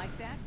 like that?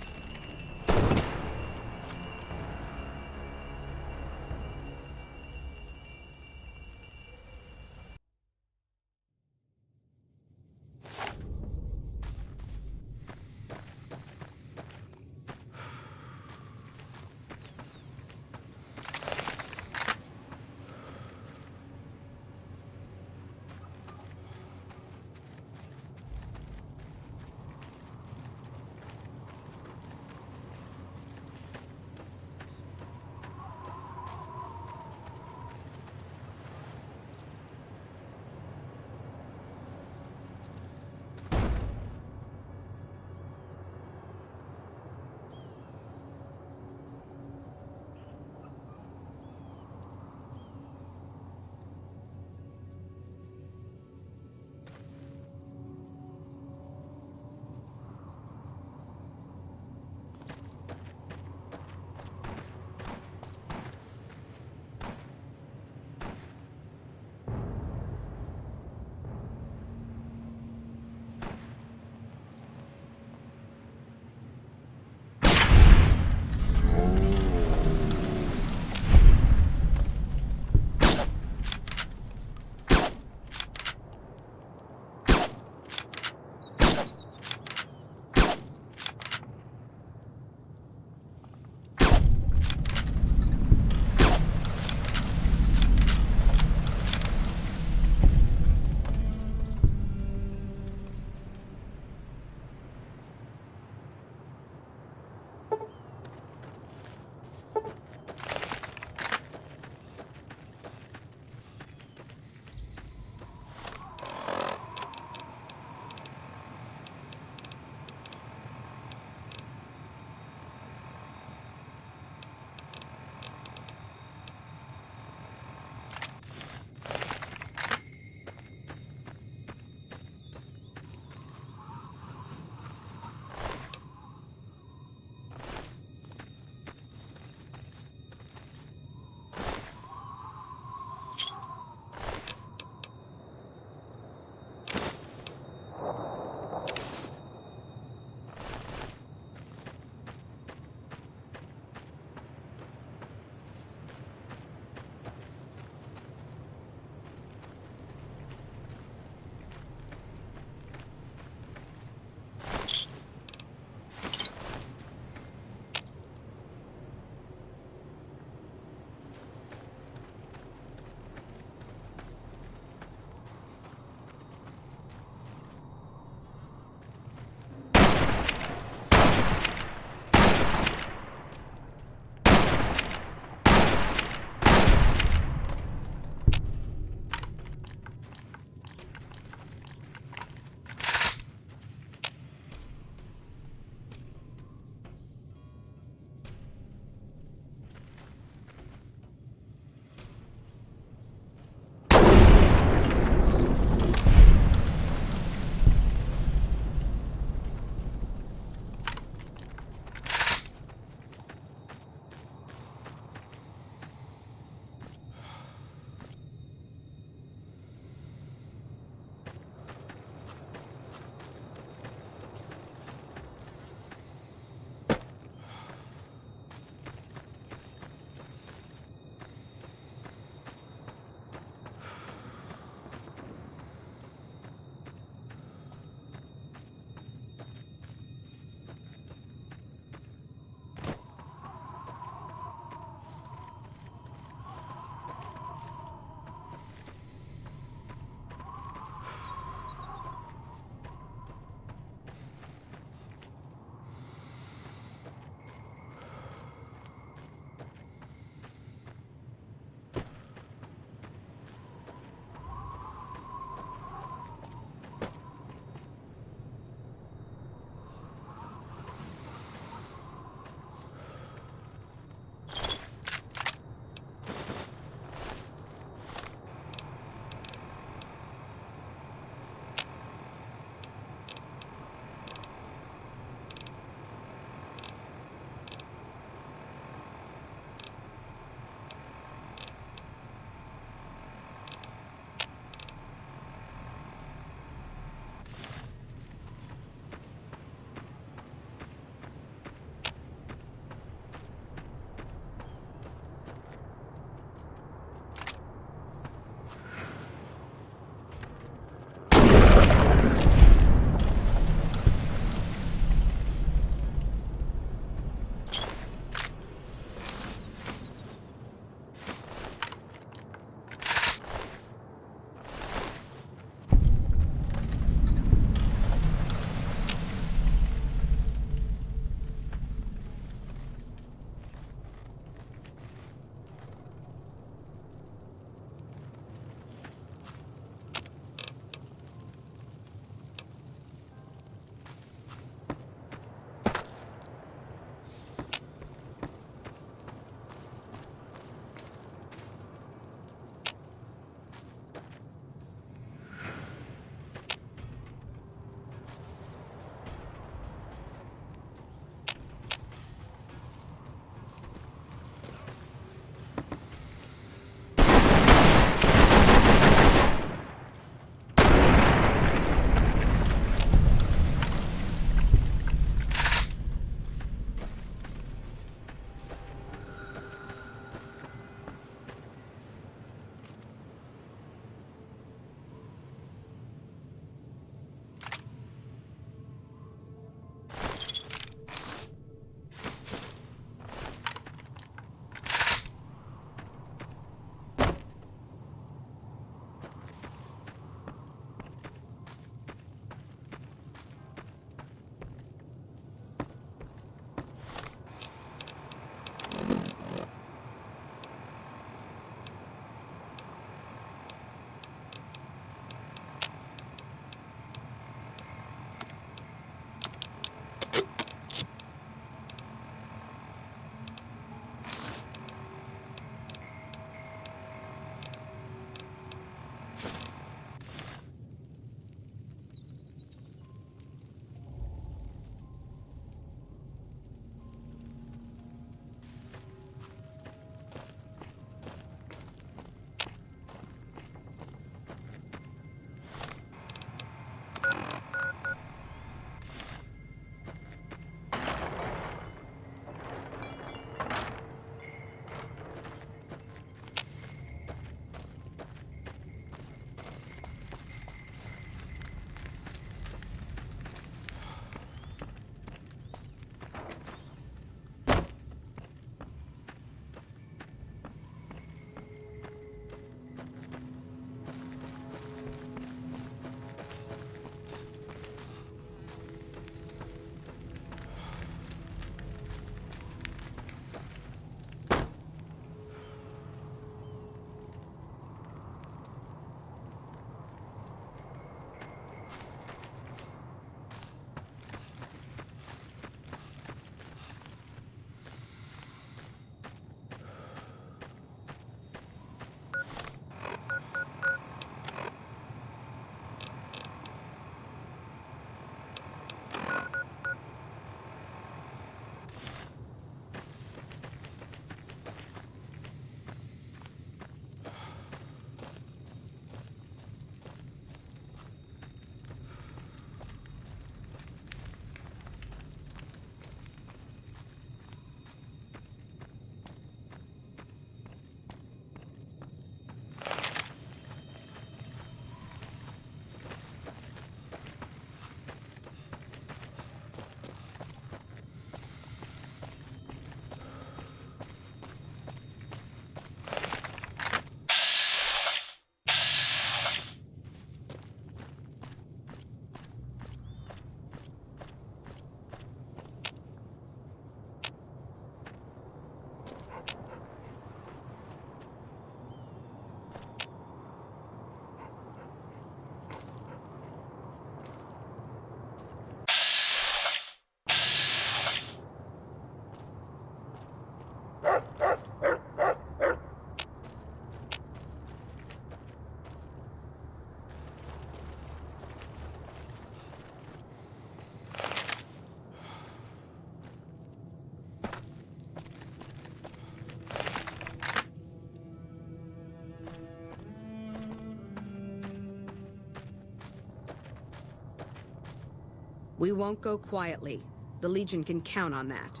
We won't go quietly. The Legion can count on that.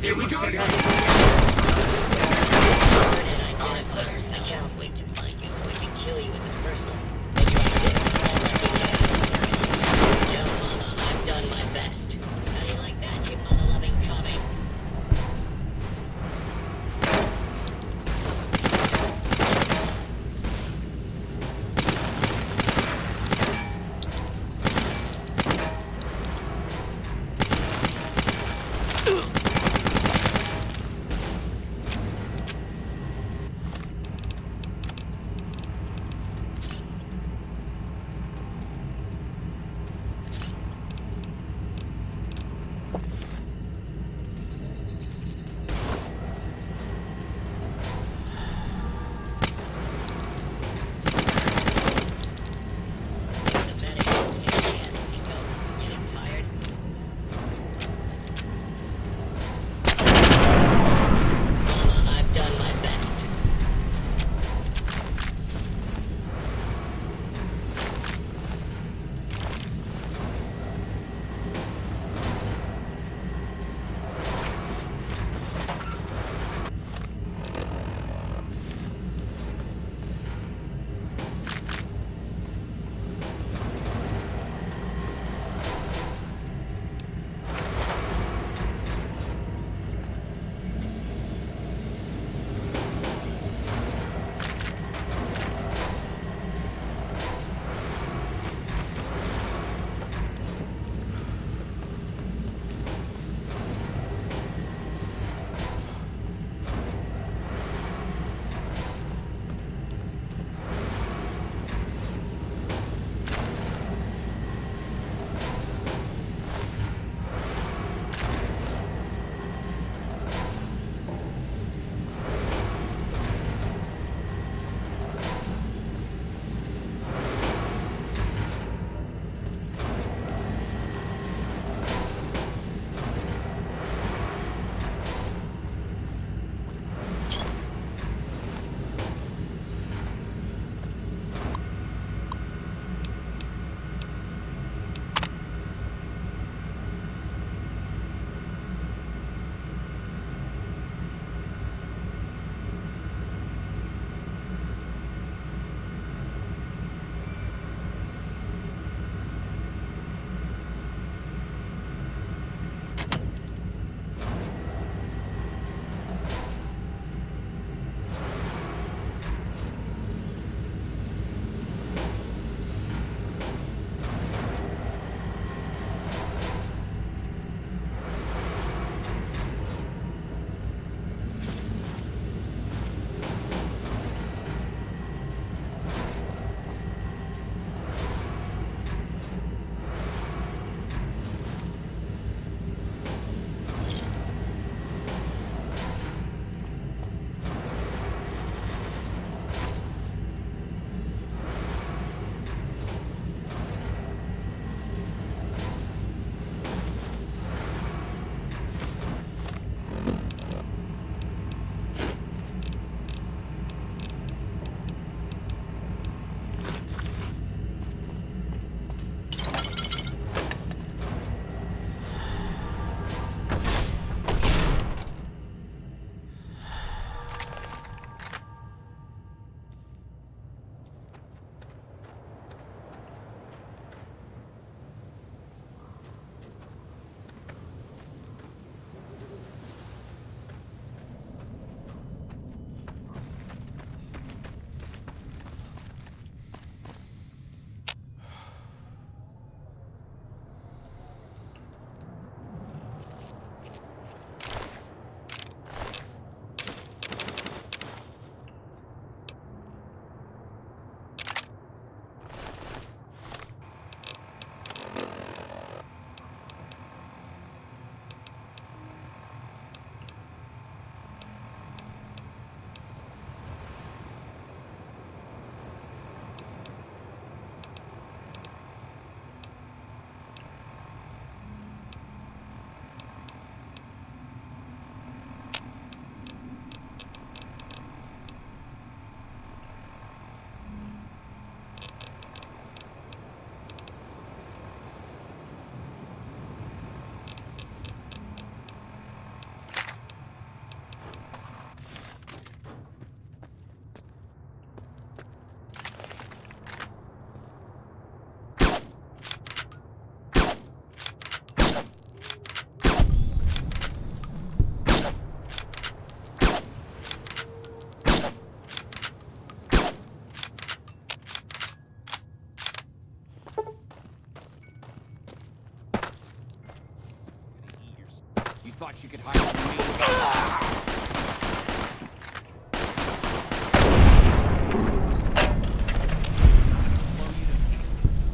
Here we go. I can't wait to find you so I can kill you in the personal. But you Joe Mama, I've done my best. How do you like that, you mother-loving comic? You thought you could hide from me? Blow you to pieces.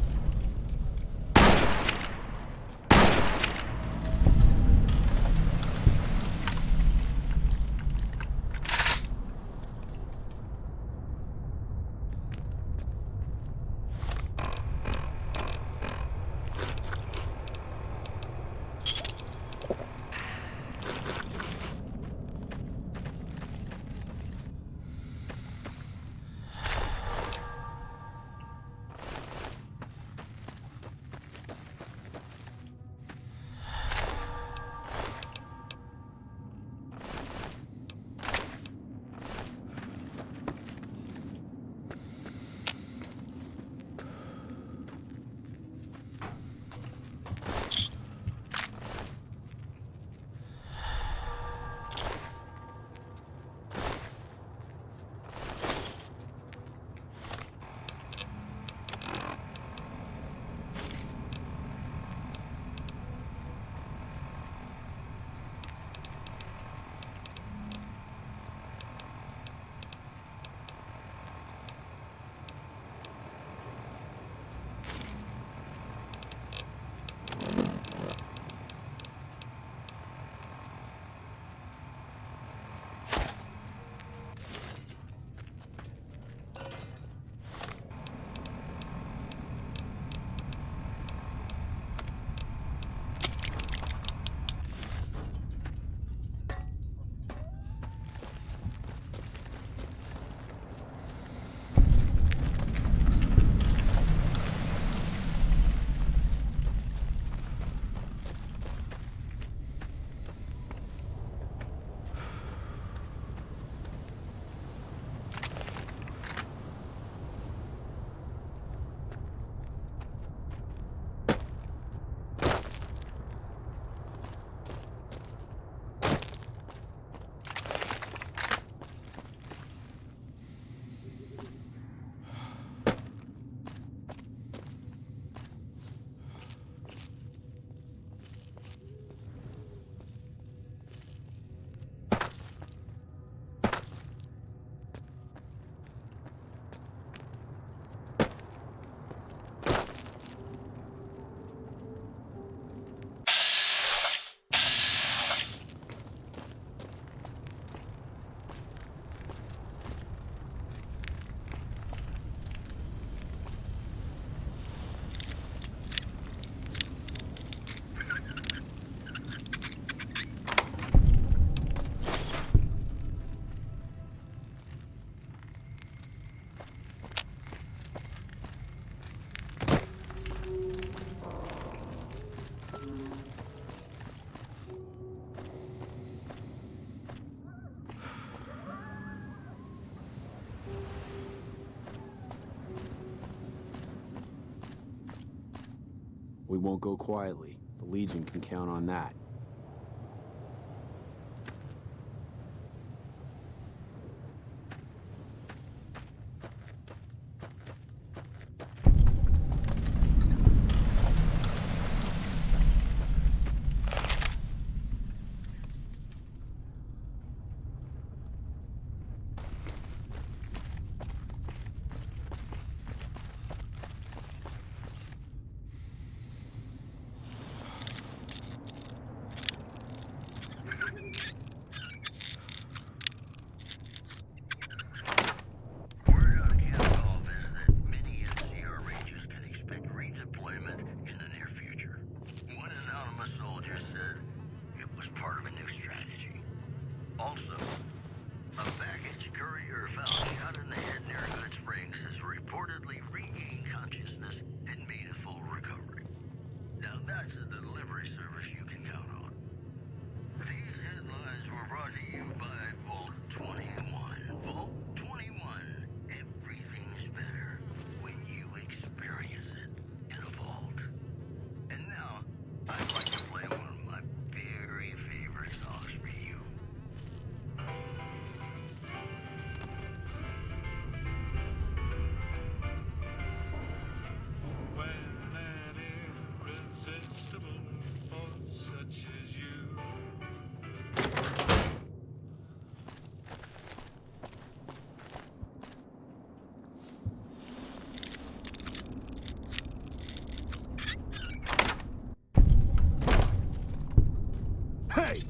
We won't go quietly. The Legion can count on that. Hey!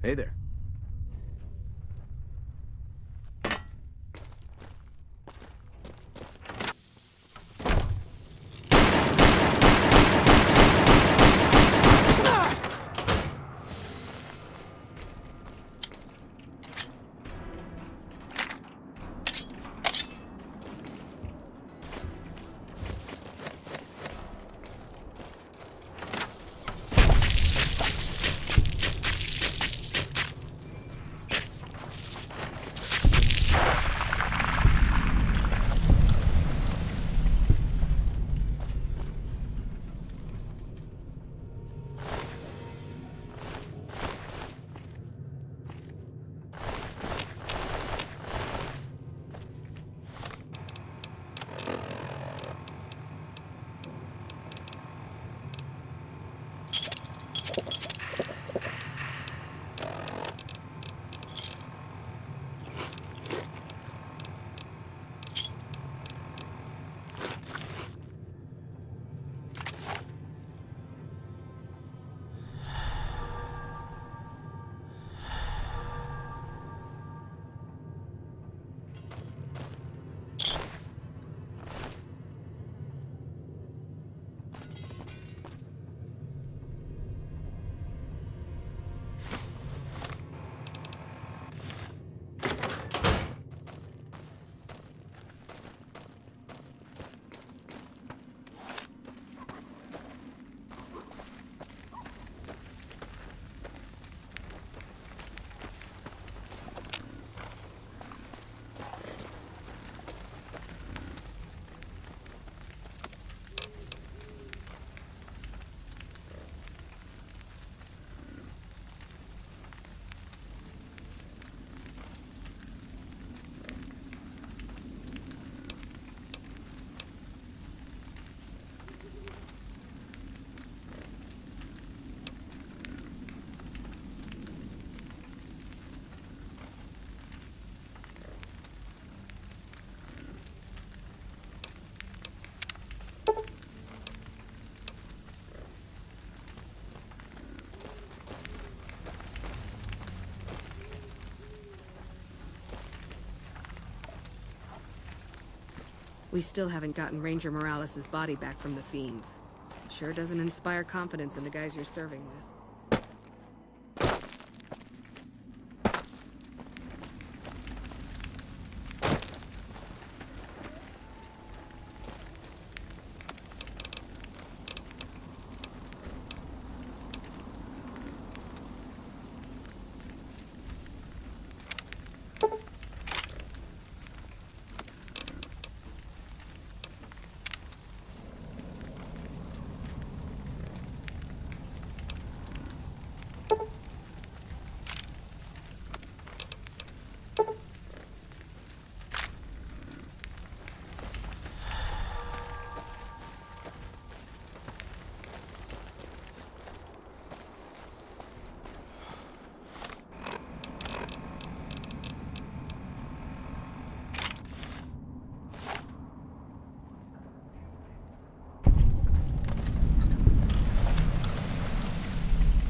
Hey there. We still haven't gotten Ranger Morales' body back from the Fiends. Sure doesn't inspire confidence in the guys you're serving with.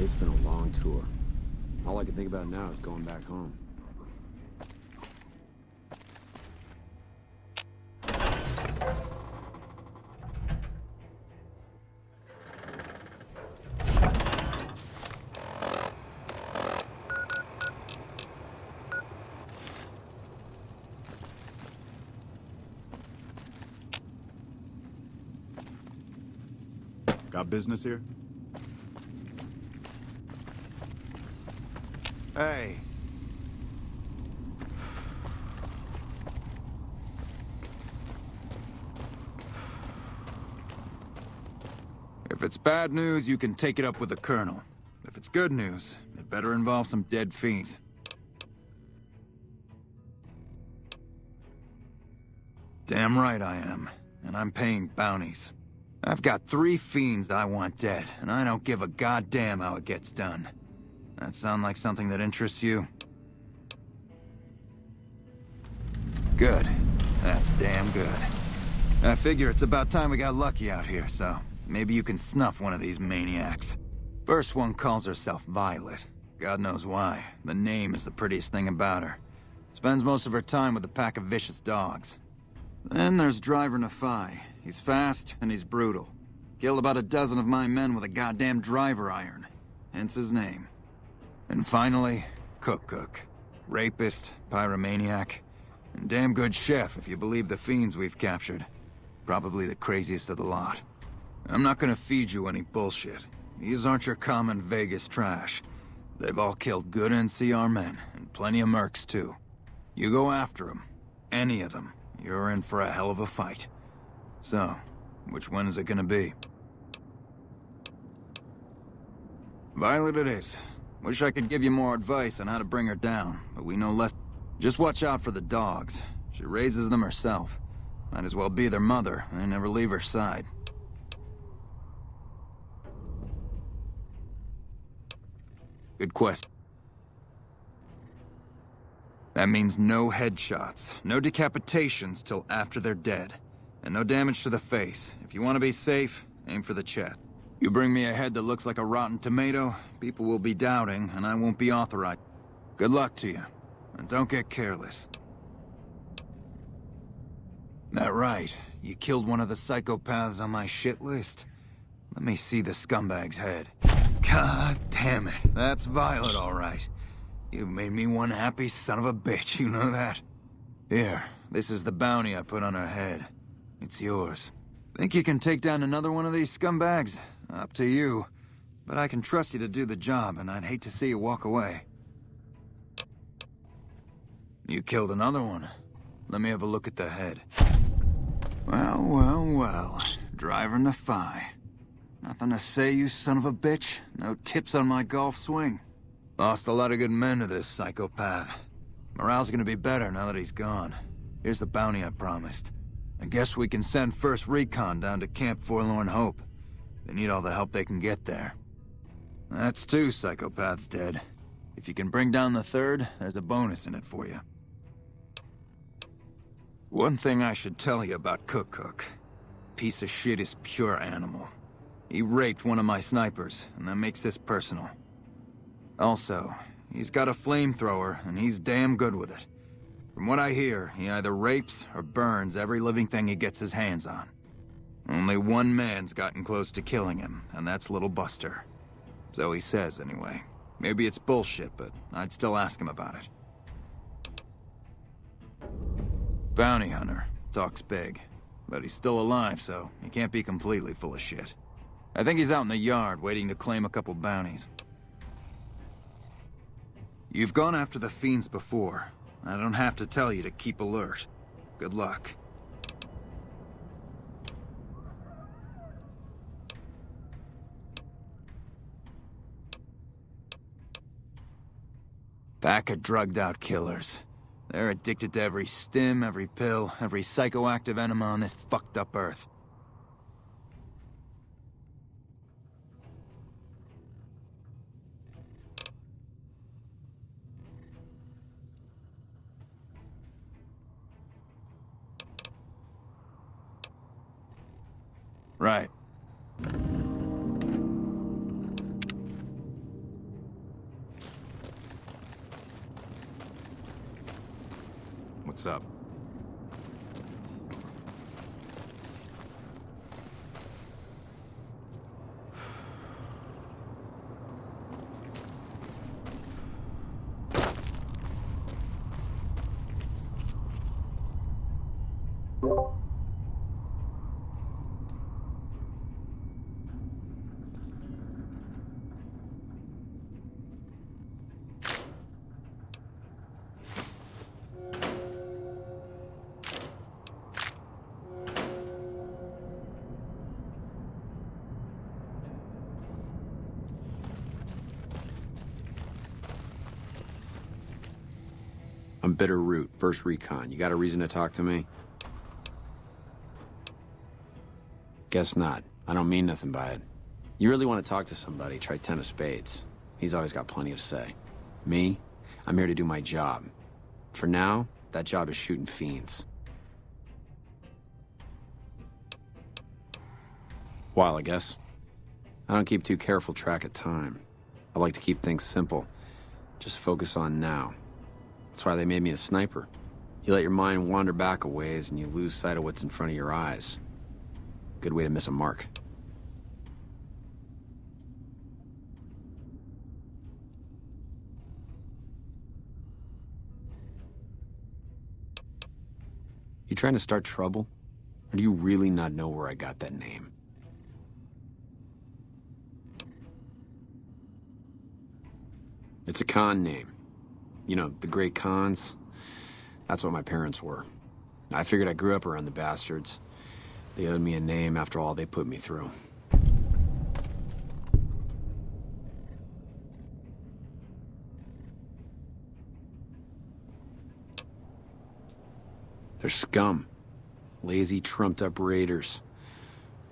It's been a long tour. All I can think about now is going back home. Got business here? Hey. If it's bad news, you can take it up with the Colonel. If it's good news, it better involve some dead fiends. Damn right I am, and I'm paying bounties. I've got 3 fiends I want dead, and I don't give a goddamn how it gets done. That sound like something that interests you? Good. That's damn good. I figure it's about time we got lucky out here, so maybe you can snuff one of these maniacs. First one calls herself Violet. God knows why. The name is the prettiest thing about her. Spends most of her time with a pack of vicious dogs. Then there's Driver Nafai. He's fast and he's brutal. Killed about a dozen of my men with a goddamn driver iron. Hence his name. And finally, Cook. Rapist, pyromaniac, and damn good chef if you believe the fiends we've captured. Probably the craziest of the lot. I'm not gonna feed you any bullshit. These aren't your common Vegas trash. They've all killed good NCR men, and plenty of mercs too. You go after them, any of them, you're in for a hell of a fight. So, which one is it gonna be? Violet it is. Wish I could give you more advice on how to bring her down, but we know less. Just watch out for the dogs. She raises them herself. Might as well be their mother, and never leave her side. Good question. That means no headshots, no decapitations till after they're dead, and no damage to the face. If you want to be safe, aim for the chest. You bring me a head that looks like a rotten tomato, people will be doubting, and I won't be authorized. Good luck to you, and don't get careless. That right, you killed one of the psychopaths on my shit list? Let me see the scumbag's head. God damn it, that's Violet all right. You've made me one happy son of a bitch, you know that? Here, this is the bounty I put on her head. It's yours. Think you can take down another one of these scumbags? Up to you. But I can trust you to do the job, and I'd hate to see you walk away. You killed another one. Let me have a look at the head. Well. Driver Nafai. Nothing to say, you son of a bitch? No tips on my golf swing? Lost a lot of good men to this psychopath. Morale's gonna be better now that he's gone. Here's the bounty I promised. I guess we can send first recon down to Camp Forlorn Hope. They need all the help they can get there. That's 2 psychopaths dead. If you can bring down the 3rd, there's a bonus in it for you. One thing I should tell you about Cook. Piece of shit is pure animal. He raped one of my snipers, and that makes this personal. Also, he's got a flamethrower, and he's damn good with it. From what I hear, he either rapes or burns every living thing he gets his hands on. Only one man's gotten close to killing him, and that's Little Buster. So he says, anyway. Maybe it's bullshit, but I'd still ask him about it. Bounty hunter. Talks big. But he's still alive, so he can't be completely full of shit. I think he's out in the yard, waiting to claim a couple bounties. You've gone after the fiends before. I don't have to tell you to keep alert. Good luck. Pack of drugged-out killers. They're addicted to every stim, every pill, every psychoactive enema on this fucked up earth. Right. What's up? I'm Bitter Root, First Recon. You got a reason to talk to me? Guess not. I don't mean nothing by it. You really want to talk to somebody, try 10 of spades. He's always got plenty to say. Me? I'm here to do my job. For now, that job is shooting fiends. While, I guess. I don't keep too careful track of time. I like to keep things simple. Just focus on now. That's why they made me a sniper. You let your mind wander back a ways and you lose sight of what's in front of your eyes. Good way to miss a mark. You trying to start trouble? Or do you really not know where I got that name? It's a Khan name. You know, the great Khans. That's what my parents were. I figured I grew up around the bastards. They owed me a name after all they put me through. They're scum. Lazy, trumped-up raiders.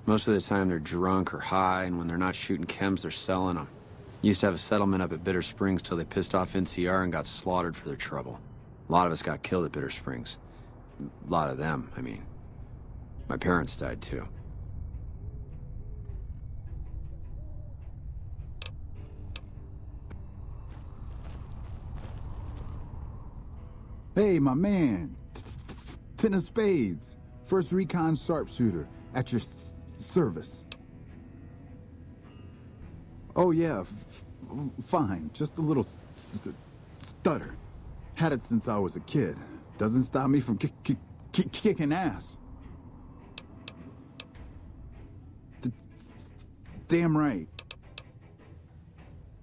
Most of the time they're drunk or high, and when they're not shooting chems, they're selling them. Used to have a settlement up at Bitter Springs till they pissed off NCR and got slaughtered for their trouble. A lot of us got killed at Bitter Springs. A lot of them, I mean. My parents died too. Hey, my man. 10 of spades. First Recon sharpshooter. At your service. Oh, yeah. Fine. Just a little stutter. Had it since I was a kid. Doesn't stop me from kicking ass. Damn right.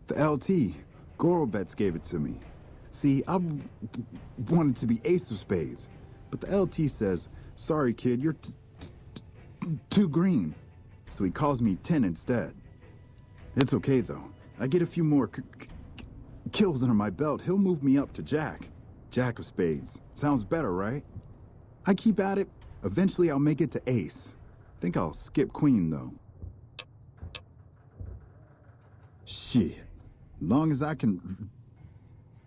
The LT. Gorobets gave it to me. See, I wanted to be ace of spades. But the LT says, sorry kid, you're too green. So he calls me 10 instead. It's okay though. I get a few more kills under my belt, he'll move me up to Jack. Jack of spades. Sounds better, right? I keep at it. Eventually I'll make it to ace. Think I'll skip queen though. Shit. Long as I can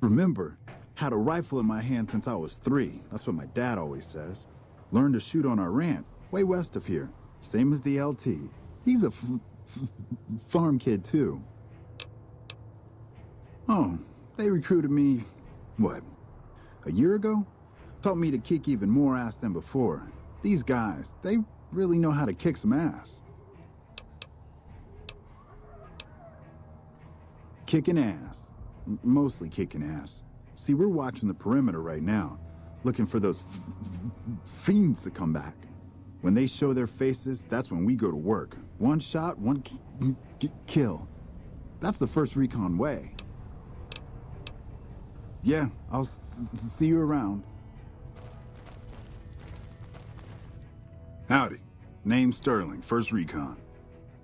remember. Had a rifle in my hand since I was 3. That's what my dad always says. Learned to shoot on our ranch, way west of here. Same as the LT. He's a farm kid too. Oh, they recruited me, what, a year ago? Taught me to kick even more ass than before. These guys, they really know how to kick some ass. Kicking ass. Mostly kicking ass. See, we're watching the perimeter right now, looking for those fiends to come back. When they show their faces, that's when we go to work. One shot, one kill. That's the First Recon way. Yeah, I'll see you around. Howdy. Name's Sterling, First Recon.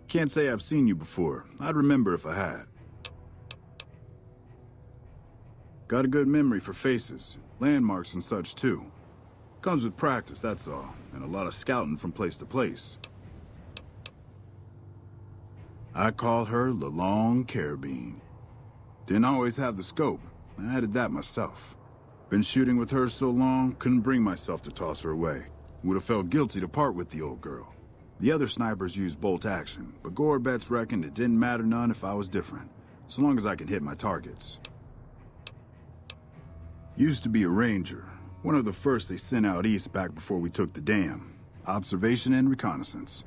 Can't say I've seen you before. I'd remember if I had. Got a good memory for faces, landmarks and such too. Comes with practice, that's all, and a lot of scouting from place to place. I call her the Long Carabine. Didn't always have the scope. I added that myself. Been shooting with her so long, couldn't bring myself to toss her away. Would have felt guilty to part with the old girl. The other snipers used bolt action, but Gorobets reckoned it didn't matter none if I was different, so long as I could hit my targets. Used to be a ranger, one of the first they sent out east back before we took the dam. Observation and reconnaissance.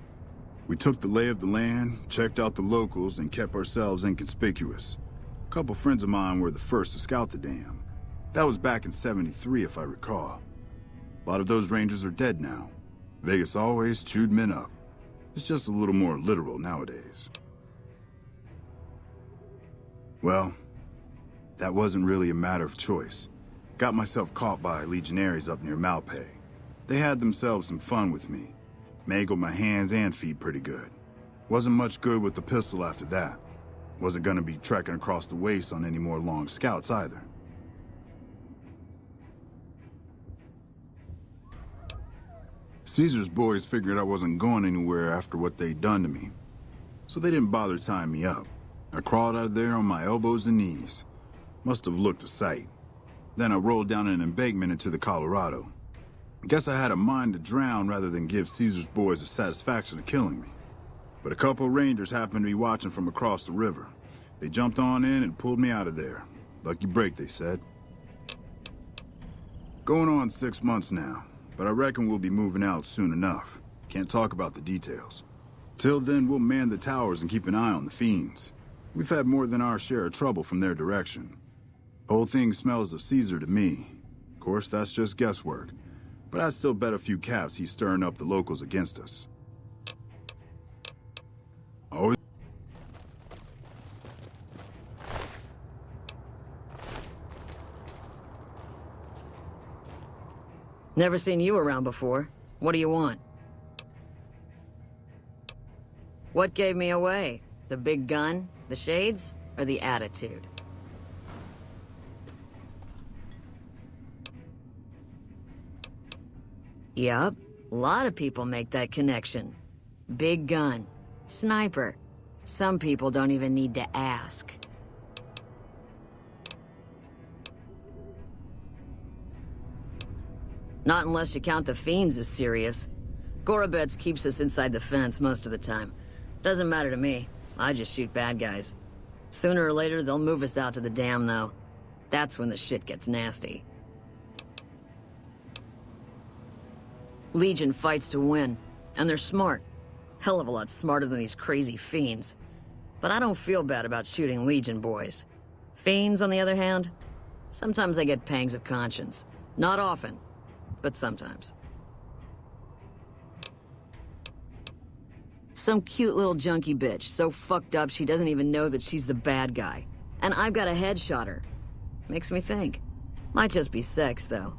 We took the lay of the land, checked out the locals, and kept ourselves inconspicuous. A couple friends of mine were the first to scout the dam. That was back in '73, if I recall. A lot of those rangers are dead now. Vegas always chewed men up. It's just a little more literal nowadays. Well, that wasn't really a matter of choice. Got myself caught by legionaries up near Malpay. They had themselves some fun with me. Mangled my hands and feet pretty good. Wasn't much good with the pistol after that. Wasn't gonna be trekking across the waste on any more long scouts either. Caesar's boys figured I wasn't going anywhere after what they'd done to me, so they didn't bother tying me up. I crawled out of there on my elbows and knees. Must have looked a sight. Then I rolled down an embankment into the Colorado. Guess I had a mind to drown rather than give Caesar's boys the satisfaction of killing me. But a couple rangers happened to be watching from across the river. They jumped on in and pulled me out of there. Lucky break, they said. Going on 6 months now, but I reckon we'll be moving out soon enough. Can't talk about the details. Till then, we'll man the towers and keep an eye on the fiends. We've had more than our share of trouble from their direction. Whole thing smells of Caesar to me. Of course, that's just guesswork. But I'd still bet a few caps he's stirring up the locals against us. Always. Never seen you around before. What do you want? What gave me away? The big gun, the shades, or the attitude? Yup, a lot of people make that connection. Big gun, sniper. Some people don't even need to ask. Not unless you count the fiends as serious. Gorobets keeps us inside the fence most of the time. Doesn't matter to me. I just shoot bad guys. Sooner or later, they'll move us out to the dam, though. That's when the shit gets nasty. Legion fights to win, and they're smart. Hell of a lot smarter than these crazy fiends. But I don't feel bad about shooting Legion boys. Fiends, on the other hand, sometimes I get pangs of conscience. Not often, but sometimes. Some cute little junkie bitch, so fucked up she doesn't even know that she's the bad guy. And I've got a headshot her. Makes me think. Might just be sex, though.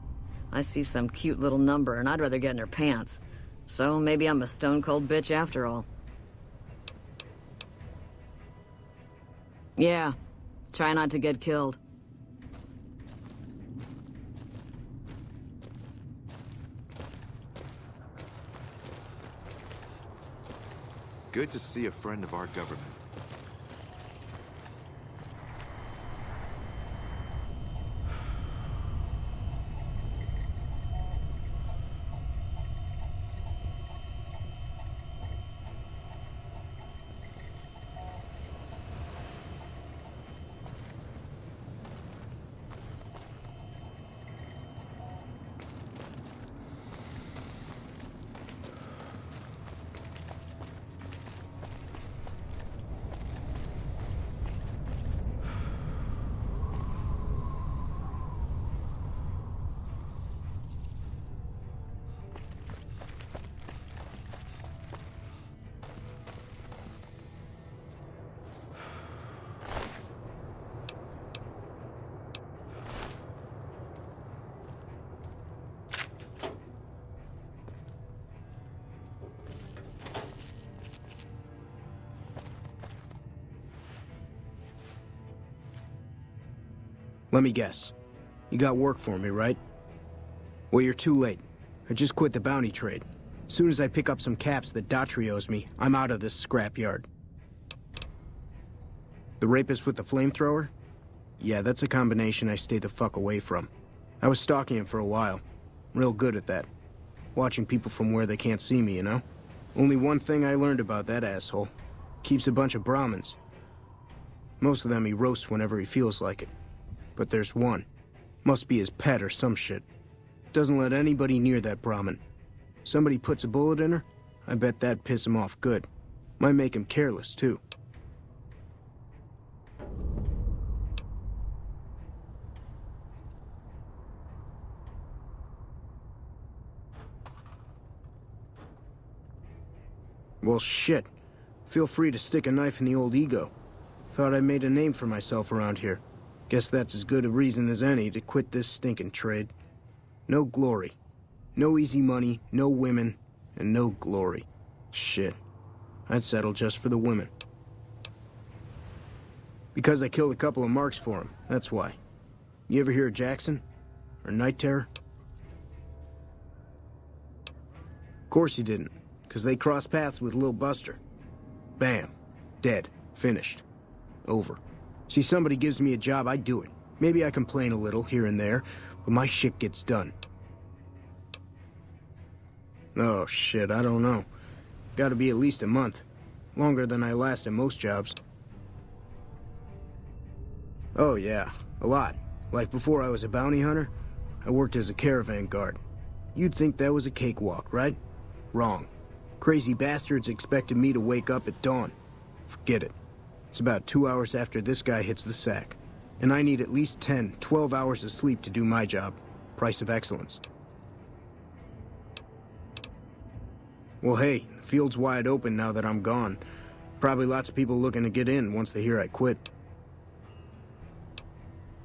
I see some cute little number and I'd rather get in her pants. So maybe I'm a stone-cold bitch after all. Yeah, try not to get killed. Good to see a friend of our government. Let me guess. You got work for me, right? Well, you're too late. I just quit the bounty trade. As soon as I pick up some caps that Daughtry owes me, I'm out of this scrapyard. The rapist with the flamethrower? Yeah, that's a combination I stay the fuck away from. I was stalking him for a while. Real good at that. Watching people from where they can't see me, you know? Only one thing I learned about that asshole. Keeps a bunch of Brahmins. Most of them he roasts whenever he feels like it. But there's one. Must be his pet or some shit. Doesn't let anybody near that Brahmin. Somebody puts a bullet in her, I bet that'd piss him off good. Might make him careless, too. Well, shit. Feel free to stick a knife in the old ego. Thought I made a name for myself around here. Guess that's as good a reason as any to quit this stinking trade. No glory. No easy money, no women, and no glory. Shit. I'd settle just for the women. Because I killed a couple of marks for him, that's why. You ever hear of Jackson? Or Night Terror? Of course you didn't, because they crossed paths with Lil Buster. Bam. Dead. Finished. Over. See, somebody gives me a job, I do it. Maybe I complain a little here and there, but my shit gets done. Oh, shit, I don't know. Gotta be at least a month. Longer than I last at most jobs. Oh, yeah. A lot. Like before I was a bounty hunter, I worked as a caravan guard. You'd think that was a cakewalk, right? Wrong. Crazy bastards expected me to wake up at dawn. Forget it. It's about 2 hours after this guy hits the sack. And I need at least 10, 12 hours of sleep to do my job. Price of excellence. Well, hey, the field's wide open now that I'm gone. Probably lots of people looking to get in once they hear I quit.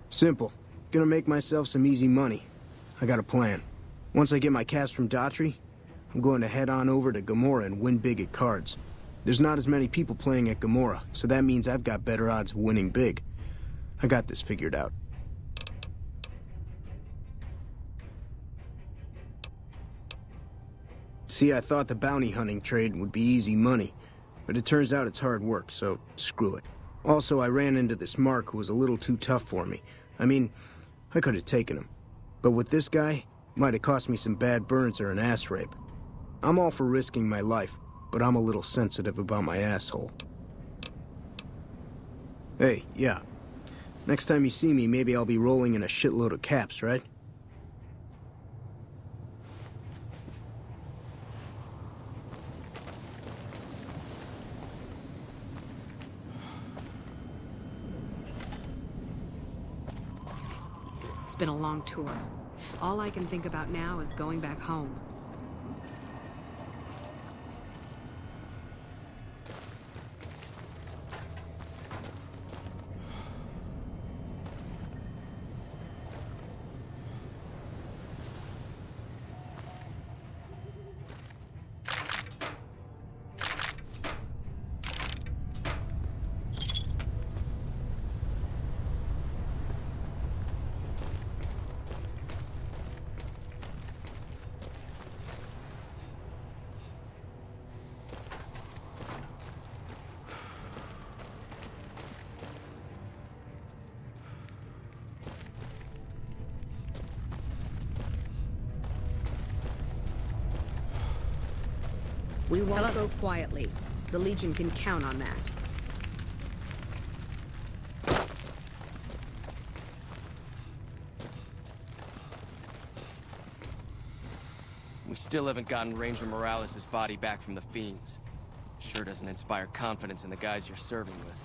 Simple. Gonna make myself some easy money. I got a plan. Once I get my caps from Daughtry, I'm going to head on over to Gomorrah and win big at cards. There's not as many people playing at Gomorrah, so that means I've got better odds of winning big. I got this figured out. See, I thought the bounty hunting trade would be easy money, but it turns out it's hard work, so screw it. Also, I ran into this Mark who was a little too tough for me. I mean, I could have taken him. But with this guy, might have cost me some bad burns or an ass rape. I'm all for risking my life, but I'm a little sensitive about my asshole. Hey, yeah. Next time you see me, maybe I'll be rolling in a shitload of caps, right? It's been a long tour. All I can think about now is going back home. We won't go quietly. The Legion can count on that. We still haven't gotten Ranger Morales' body back from the Fiends. Sure doesn't inspire confidence in the guys you're serving with.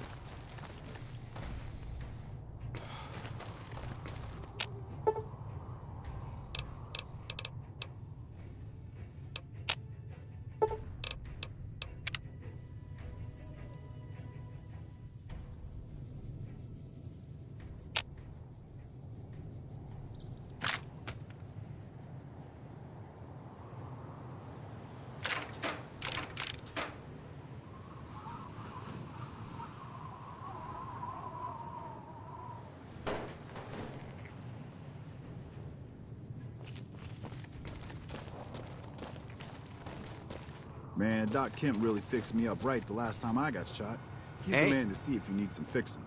Man, Doc Kemp really fixed me up right the last time I got shot. He's Hey. the man to see if you need some fixing.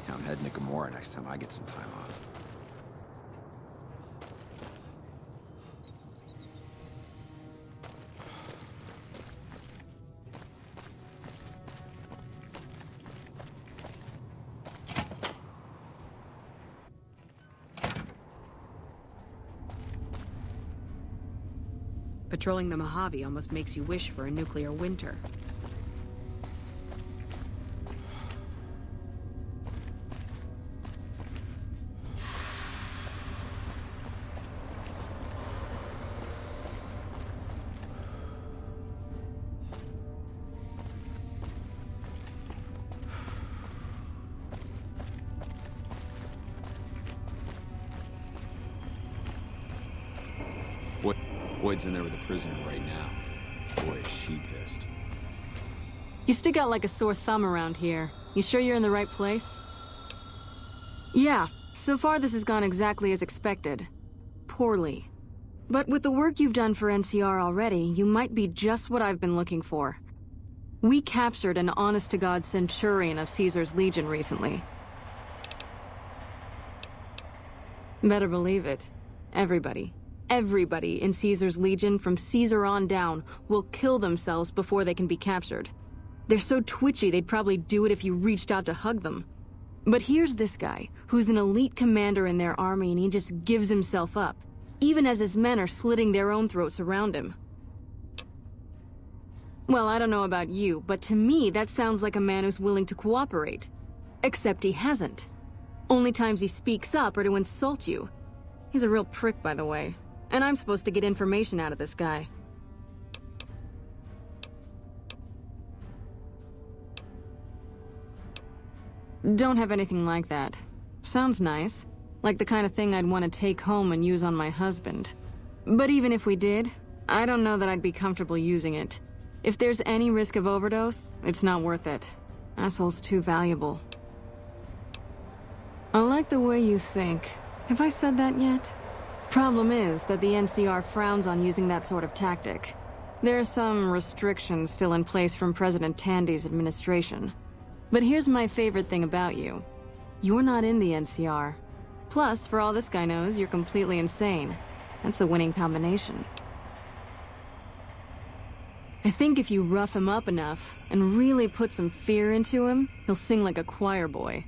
I'm heading to Gomorrah next time I get some time off. Patrolling the Mojave almost makes you wish for a nuclear winter. Boyd's in there with a prisoner right now. Boy, is she pissed. You stick out like a sore thumb around here. You sure you're in the right place? Yeah, So far, this has gone exactly as expected. Poorly. But with the work you've done for NCR already, you might be just what I've been looking for. We captured an honest-to-God Centurion of Caesar's Legion recently. Better believe it. Everybody in Caesar's Legion from Caesar on down will kill themselves before they can be captured. They're so twitchy they'd probably do it if you reached out to hug them. But here's this guy, who's an elite commander in their army, and he just gives himself up, even as his men are slitting their own throats around him. Well, I don't know about you, but to me that sounds like a man who's willing to cooperate. Except he hasn't. Only times he speaks up are to insult you. He's a real prick, by the way. And I'm supposed to get information out of this guy. Don't have anything like that. Sounds nice. Like the kind of thing I'd want to take home and use on my husband. But even if we did, I don't know that I'd be comfortable using it. If there's any risk of overdose, it's not worth it. Asshole's too valuable. I like the way you think. Have I said that yet? Problem is that the NCR frowns on using that sort of tactic. There's some restrictions still in place from President Tandy's administration. But here's my favorite thing about you. You're not in the NCR. Plus, for all this guy knows, you're completely insane. That's a winning combination. I think if you rough him up enough, and really put some fear into him, he'll sing like a choir boy.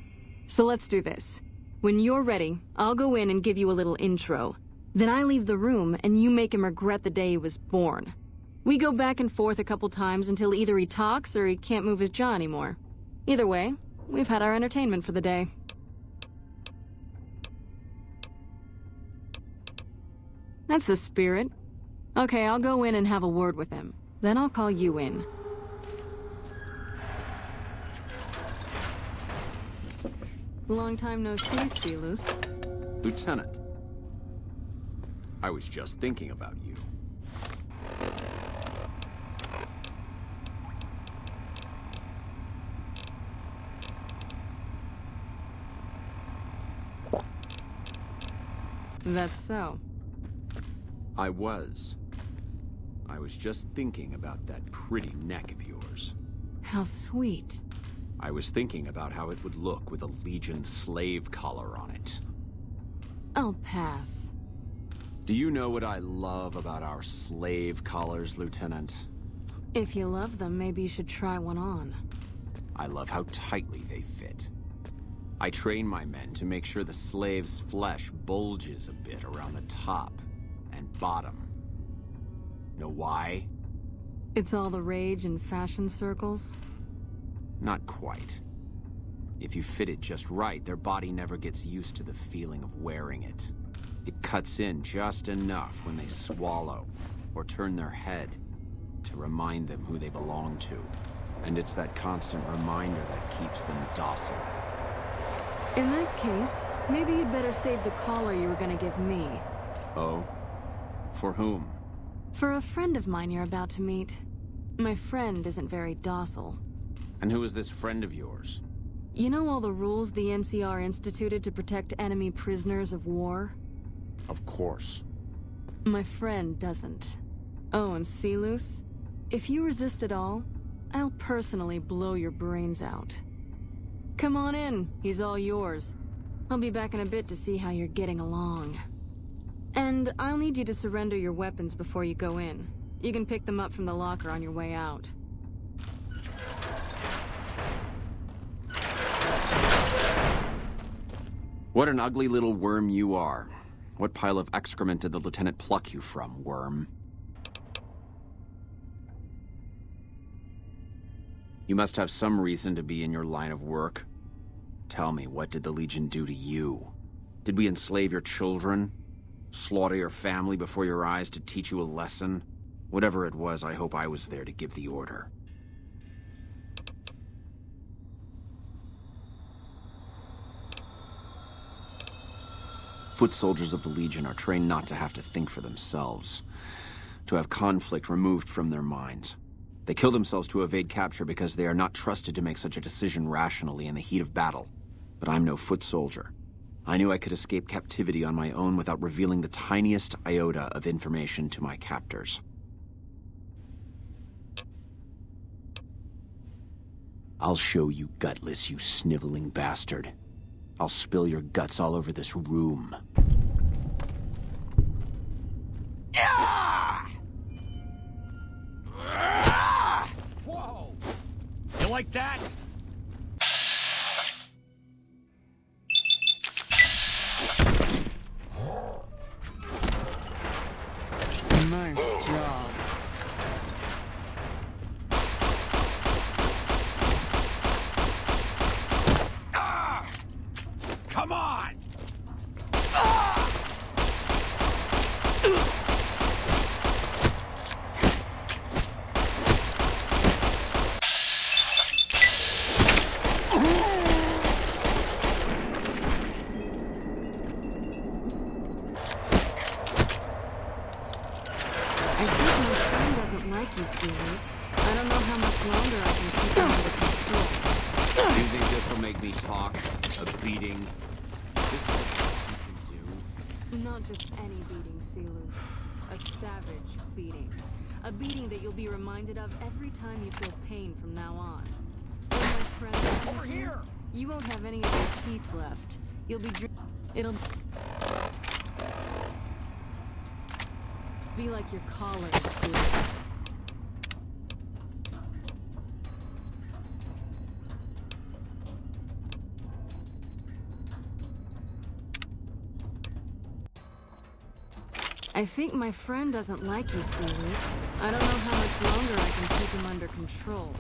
So let's do this. When you're ready, I'll go in and give you a little intro. Then I leave the room, and you make him regret the day he was born. We go back and forth a couple times until either he talks or he can't move his jaw anymore. Either way, we've had our entertainment for the day. That's the spirit. Okay, I'll go in and have a word with him. Then I'll call you in. Long time no see, Silus. Lieutenant. I was just thinking about you. That's so. I was just thinking about that pretty neck of yours. How sweet. I was thinking about how it would look with a Legion slave collar on it. I'll pass. Do you know what I love about our slave collars, Lieutenant? If you love them, maybe you should try one on. I love how tightly they fit. I train my men to make sure the slave's flesh bulges a bit around the top and bottom. Know why? It's all the rage in fashion circles? Not quite. If you fit it just right, their body never gets used to the feeling of wearing it. It cuts in just enough when they swallow or turn their head to remind them who they belong to. And it's that constant reminder that keeps them docile. In that case, maybe you'd better save the collar you were gonna give me. Oh? For whom? For a friend of mine you're about to meet. My friend isn't very docile. And who is this friend of yours? You know all the rules the NCR instituted to protect enemy prisoners of war? Of course. My friend doesn't. Oh, and Silus? If you resist at all, I'll personally blow your brains out. Come on in, he's all yours. I'll be back in a bit to see how you're getting along. And I'll need you to surrender your weapons before you go in. You can pick them up from the locker on your way out. What an ugly little worm you are. What pile of excrement did the lieutenant pluck you from, worm? You must have some reason to be in your line of work. Tell me, what did the Legion do to you? Did we enslave your children? Slaughter your family before your eyes to teach you a lesson? Whatever it was, I hope I was there to give the order. Foot soldiers of the Legion are trained not to have to think for themselves, to have conflict removed from their minds. They kill themselves to evade capture because they are not trusted to make such a decision rationally in the heat of battle. But I'm no foot soldier. I knew I could escape captivity on my own without revealing the tiniest iota of information to my captors. I'll show you gutless, you sniveling bastard. I'll spill your guts all over this room. Whoa! You like that? Nice job. Come on! You serious? I don't know how much longer I can keep him under control. Do you think this will make me talk? A beating? This is what you can Not just any beating, Silus. A savage beating. A beating that you'll be reminded of every time you feel pain from now on. Oh, my friend, over here! You won't have any of your teeth left. You'll be it'll be like your collar, Silus. I think my friend doesn't like you, Silus. I don't know how much longer I can keep him under control.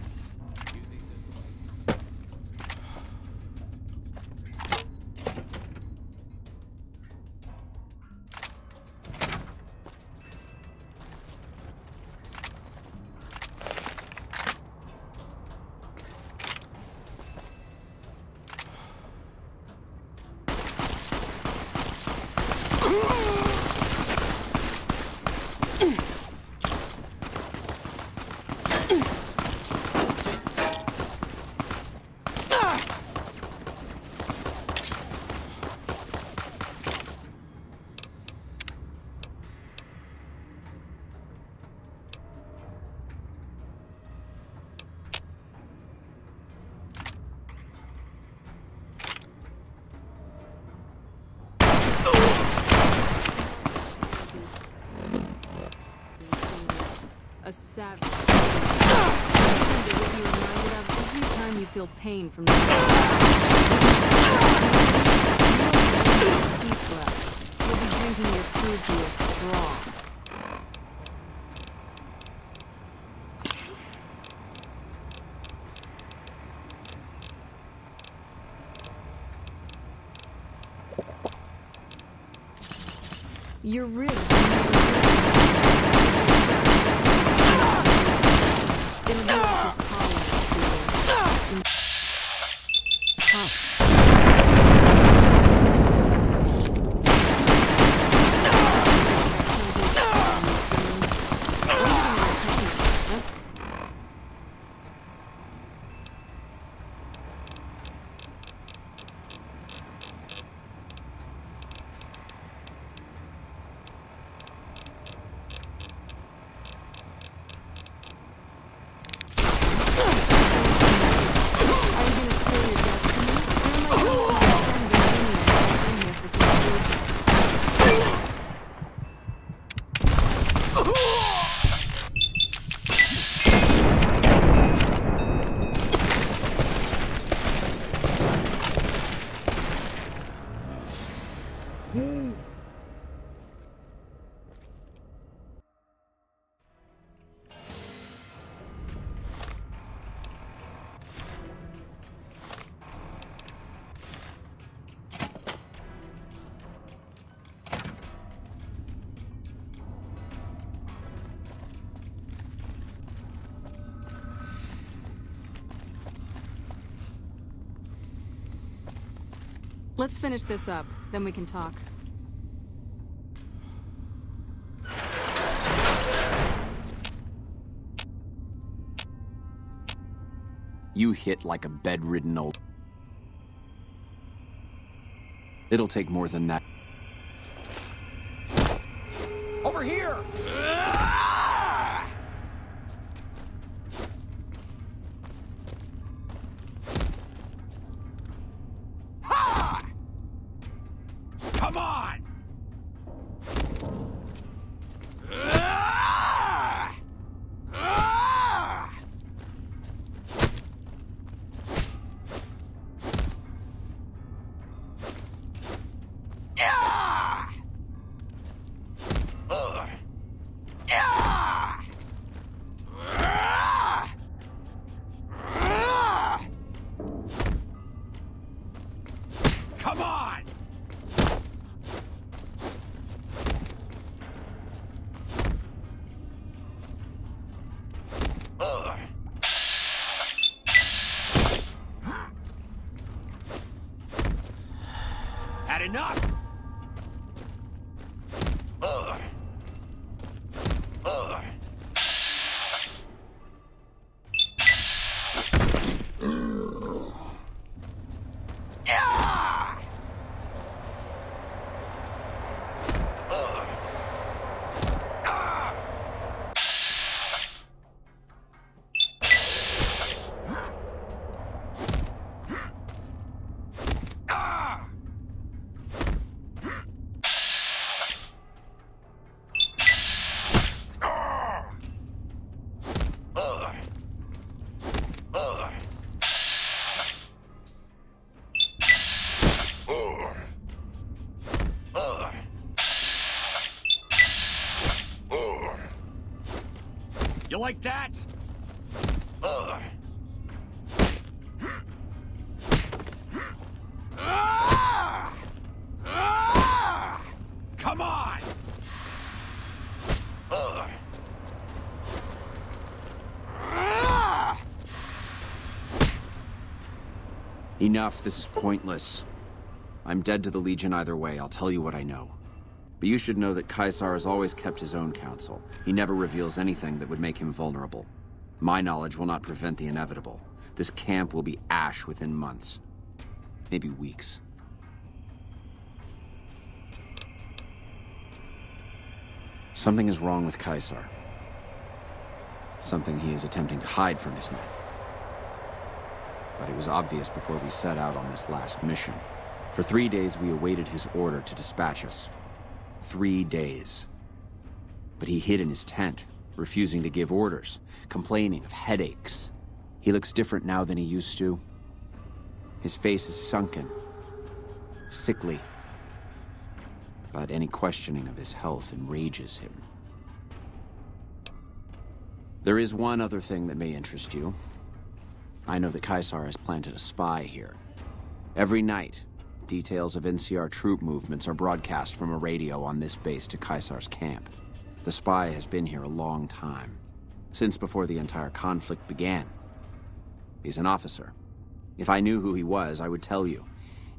A savage. That will be reminded of every time you feel pain from the teeth left. You'll be drinking your food through a straw. Your ribs. It'll be like your collar, Let's finish this up, then we can talk. You hit like a bedridden old... It'll take more than that. Over here! Ha! Come on! Come on! Had enough! You like that? Come on! Enough, this is pointless. I'm dead to the Legion either way, I'll tell you what I know. But you should know that Caesar has always kept his own counsel. He never reveals anything that would make him vulnerable. My knowledge will not prevent the inevitable. This camp will be ash within months. Maybe weeks. Something is wrong with Caesar. Something he is attempting to hide from his men. But it was obvious before we set out on this last mission. For 3 days we awaited his order to dispatch us. 3 days. But he hid in his tent, refusing to give orders, complaining of headaches. He looks different now than he used to. His face is sunken, sickly. But any questioning of his health enrages him. There is one other thing that may interest you. I know that Caesar has planted a spy here. Every night, details of NCR troop movements are broadcast from a radio on this base to Caesar's camp. The spy has been here a long time, since before the entire conflict began. He's an officer. If I knew who he was, I would tell you.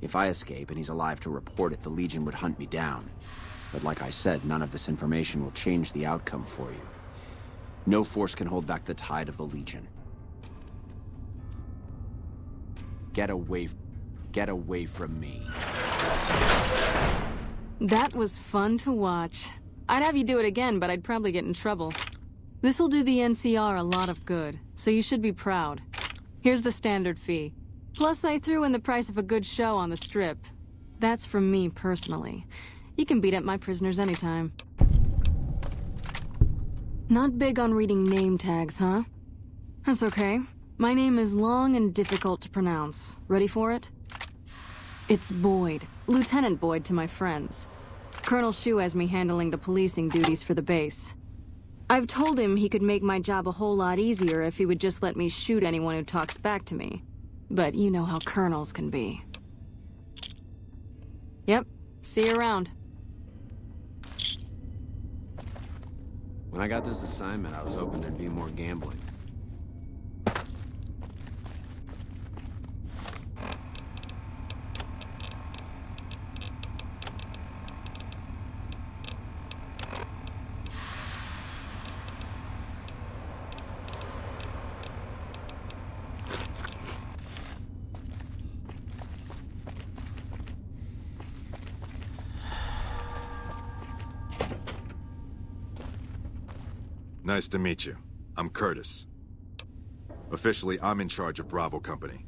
If I escape and he's alive to report it, the Legion would hunt me down. But like I said, none of this information will change the outcome for you. No force can hold back the tide of the Legion. Get away from me. That was fun to watch. I'd have you do it again, but I'd probably get in trouble. This'll do the NCR a lot of good, so you should be proud. Here's the standard fee. Plus, I threw in the price of a good show on the Strip. That's from me personally. You can beat up my prisoners anytime. Not big on reading name tags, huh? That's okay. My name is long and difficult to pronounce. Ready for it? It's Boyd. Lieutenant Boyd to my friends. Colonel Shu has me handling the policing duties for the base. I've told him he could make my job a whole lot easier if he would just let me shoot anyone who talks back to me. But you know how colonels can be. Yep. See you around. When I got this assignment, I was hoping there'd be more gambling. Nice to meet you. I'm Curtis. Officially, I'm in charge of Bravo Company.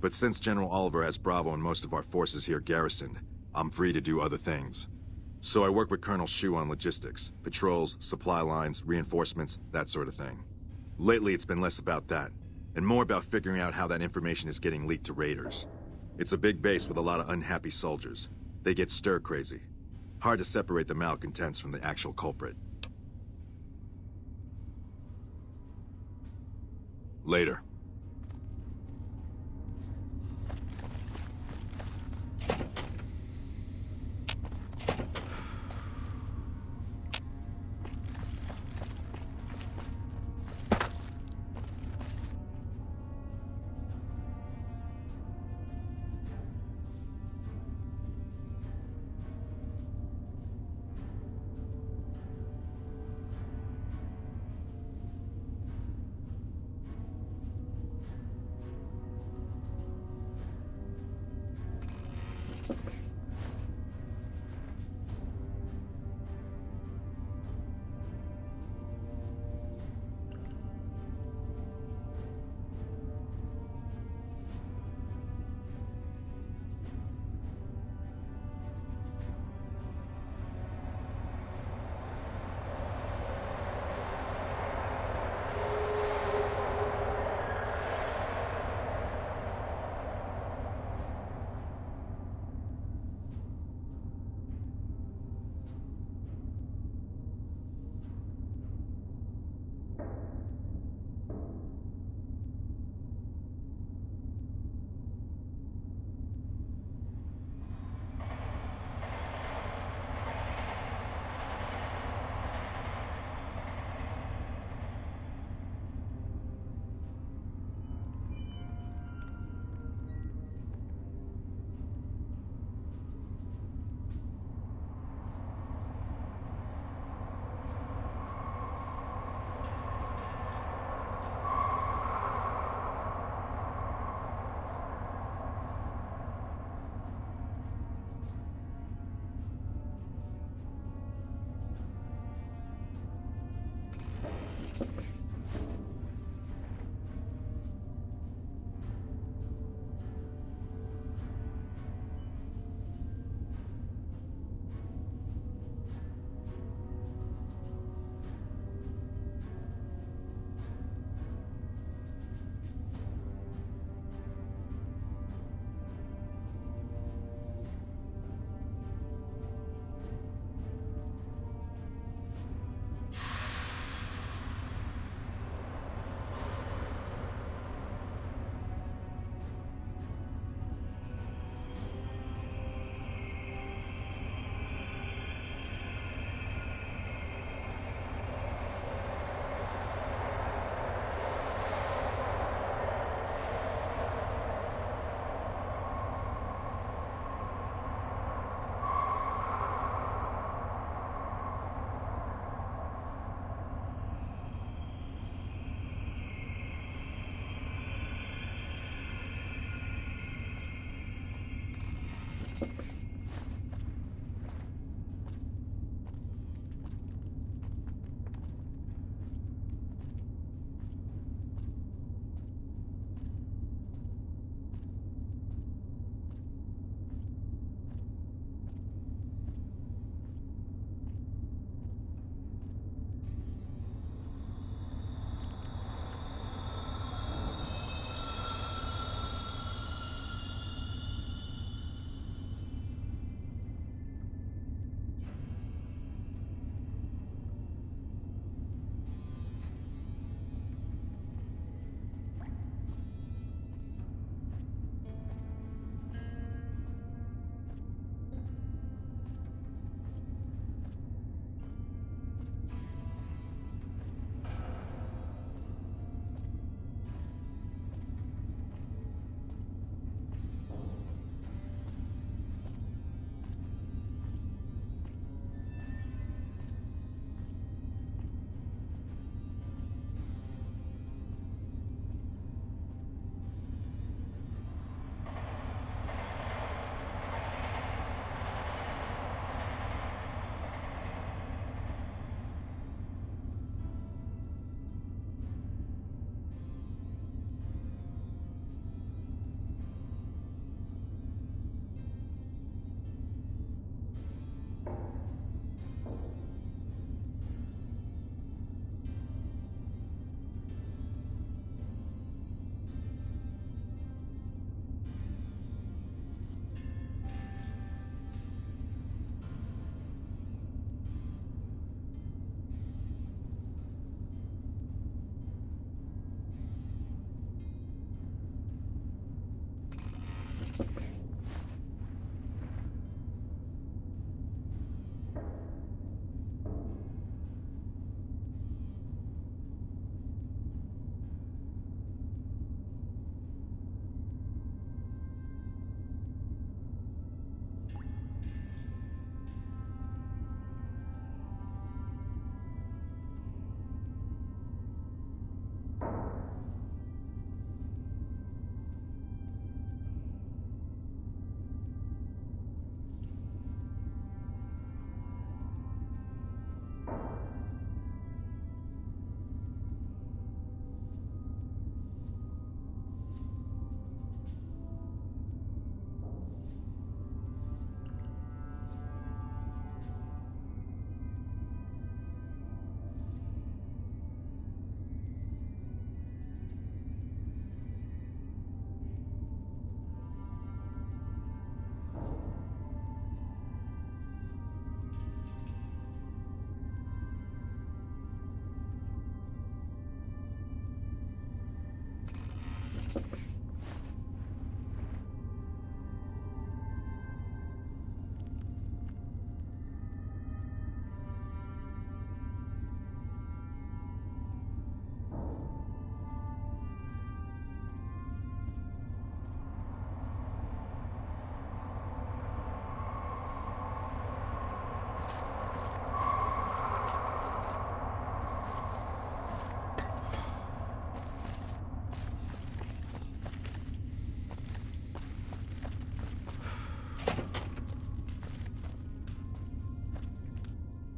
But since General Oliver has Bravo and most of our forces here garrisoned, I'm free to do other things. So I work with Colonel Shu on logistics, patrols, supply lines, reinforcements, that sort of thing. Lately, it's been less about that, and more about figuring out how that information is getting leaked to raiders. It's a big base with a lot of unhappy soldiers. They get stir-crazy. Hard to separate the malcontents from the actual culprit. Later.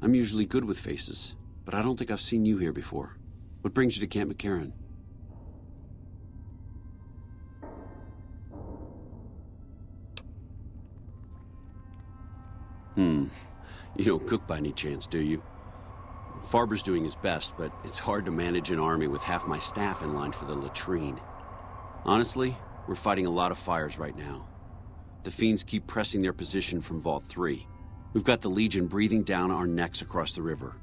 I'm usually good with faces, but I don't think I've seen you here before. What brings you to Camp McCarran? You don't cook by any chance, do you? Farber's doing his best, but it's hard to manage an army with half my staff in line for the latrine. Honestly, we're fighting a lot of fires right now. The Fiends keep pressing their position from Vault 3. We've got the Legion breathing down our necks across the river.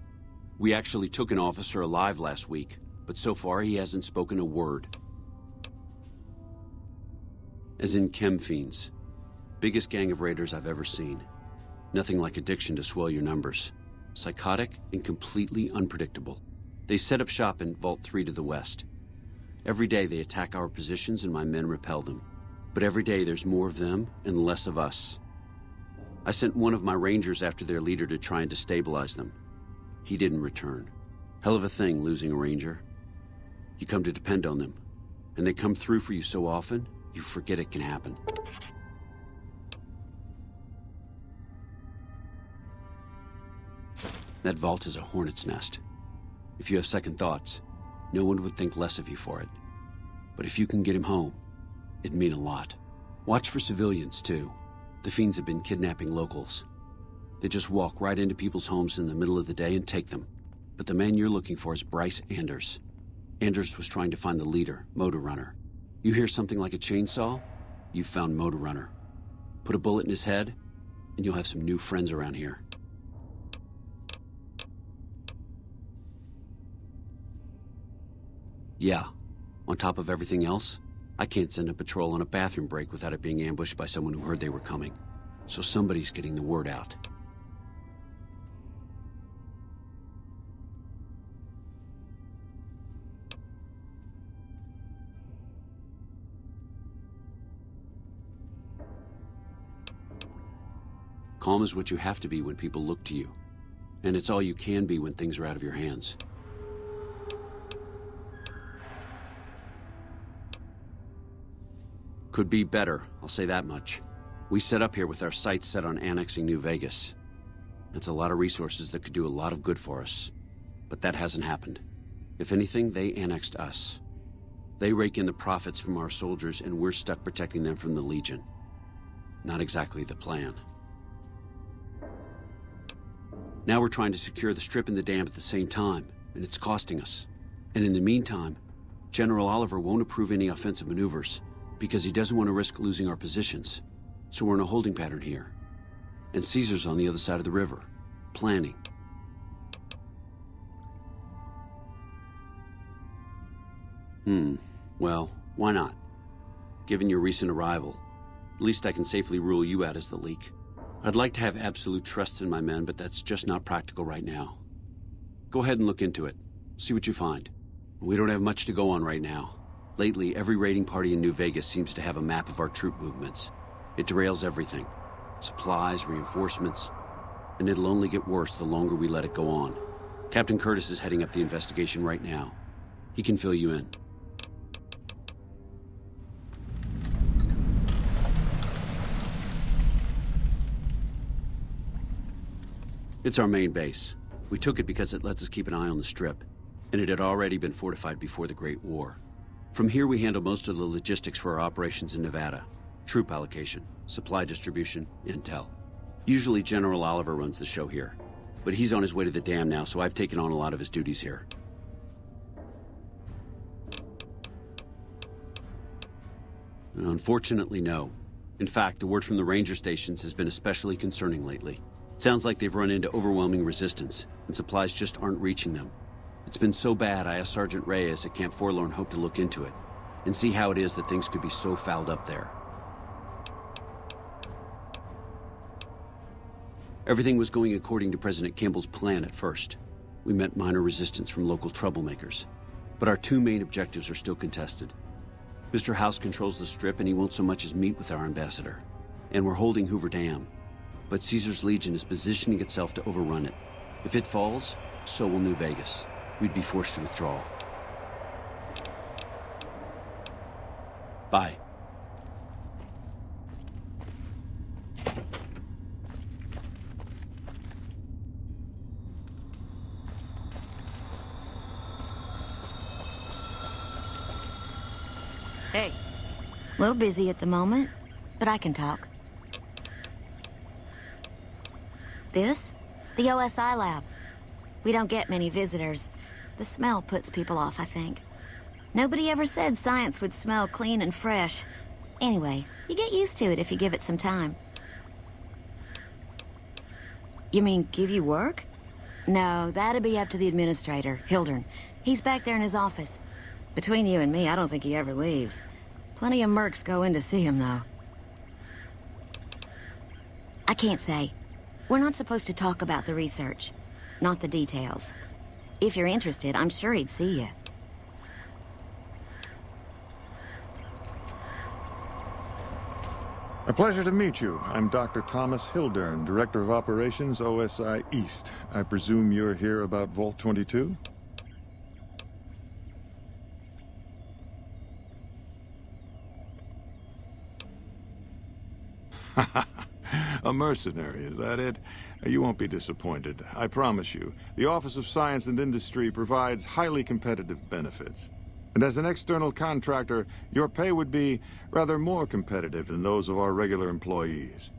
We actually took an officer alive last week, but so far he hasn't spoken a word. As in Chem Fiends. Biggest gang of raiders I've ever seen. Nothing like addiction to swell your numbers. Psychotic and completely unpredictable. They set up shop in Vault 3 to the west. Every day they attack our positions and my men repel them. But every day there's more of them and less of us. I sent one of my rangers after their leader to try and destabilize them. He didn't return. Hell of a thing, losing a ranger. You come to depend on them, and they come through for you so often, you forget it can happen. That vault is a hornet's nest. If you have second thoughts, no one would think less of you for it. But if you can get him home, it'd mean a lot. Watch for civilians, too. The Fiends have been kidnapping locals. They just walk right into people's homes in the middle of the day and take them. But the man you're looking for is Bryce Anders. Anders was trying to find the leader, Motor Runner. You hear something like a chainsaw? You've found Motor Runner. Put a bullet in his head, and you'll have some new friends around here. Yeah, on top of everything else, I can't send a patrol on a bathroom break without it being ambushed by someone who heard they were coming. So somebody's getting the word out. Calm is what you have to be when people look to you. And it's all you can be when things are out of your hands. Could be better, I'll say that much. We set up here with our sights set on annexing New Vegas. That's a lot of resources that could do a lot of good for us. But that hasn't happened. If anything, they annexed us. They rake in the profits from our soldiers, and we're stuck protecting them from the Legion. Not exactly the plan. Now we're trying to secure the Strip and the dam at the same time, and it's costing us. And in the meantime, General Oliver won't approve any offensive maneuvers, because he doesn't want to risk losing our positions. So we're in a holding pattern here. And Caesar's on the other side of the river, planning. Well, why not? Given your recent arrival, at least I can safely rule you out as the leak. I'd like to have absolute trust in my men, but that's just not practical right now. Go ahead and look into it. See what you find. We don't have much to go on right now. Lately, every raiding party in New Vegas seems to have a map of our troop movements. It derails everything. Supplies, reinforcements. And it'll only get worse the longer we let it go on. Captain Curtis is heading up the investigation right now. He can fill you in. It's our main base. We took it because it lets us keep an eye on the Strip, and it had already been fortified before the Great War. From here, we handle most of the logistics for our operations in Nevada. Troop allocation, supply distribution, intel. Usually General Oliver runs the show here, but he's on his way to the dam now, so I've taken on a lot of his duties here. Unfortunately, no. In fact, the word from the ranger stations has been especially concerning lately. Sounds like they've run into overwhelming resistance, and supplies just aren't reaching them. It's been so bad, I asked Sergeant Reyes at Camp Forlorn Hope to look into it, and see how it is that things could be so fouled up there. Everything was going according to President Campbell's plan at first. We met minor resistance from local troublemakers, but our two main objectives are still contested. Mr. House controls the Strip, and he won't so much as meet with our ambassador. And we're holding Hoover Dam. But Caesar's Legion is positioning itself to overrun it. If it falls, so will New Vegas. We'd be forced to withdraw. Bye. Hey. A little busy at the moment, but I can talk. This? The OSI lab. We don't get many visitors. The smell puts people off, I think. Nobody ever said science would smell clean and fresh. Anyway, you get used to it if you give it some time. You mean give you work? No, that'd be up to the administrator, Hildern. He's back there in his office. Between you and me, I don't think he ever leaves. Plenty of mercs go in to see him, though. I can't say. We're not supposed to talk about the research, not the details. If you're interested, I'm sure he'd see you. A pleasure to meet you. I'm Dr. Thomas Hildern, Director of Operations, OSI East. I presume you're here about Vault 22? A mercenary, is that it? You won't be disappointed, I promise you. The Office of Science and Industry provides highly competitive benefits. And as an external contractor, your pay would be rather more competitive than those of our regular employees.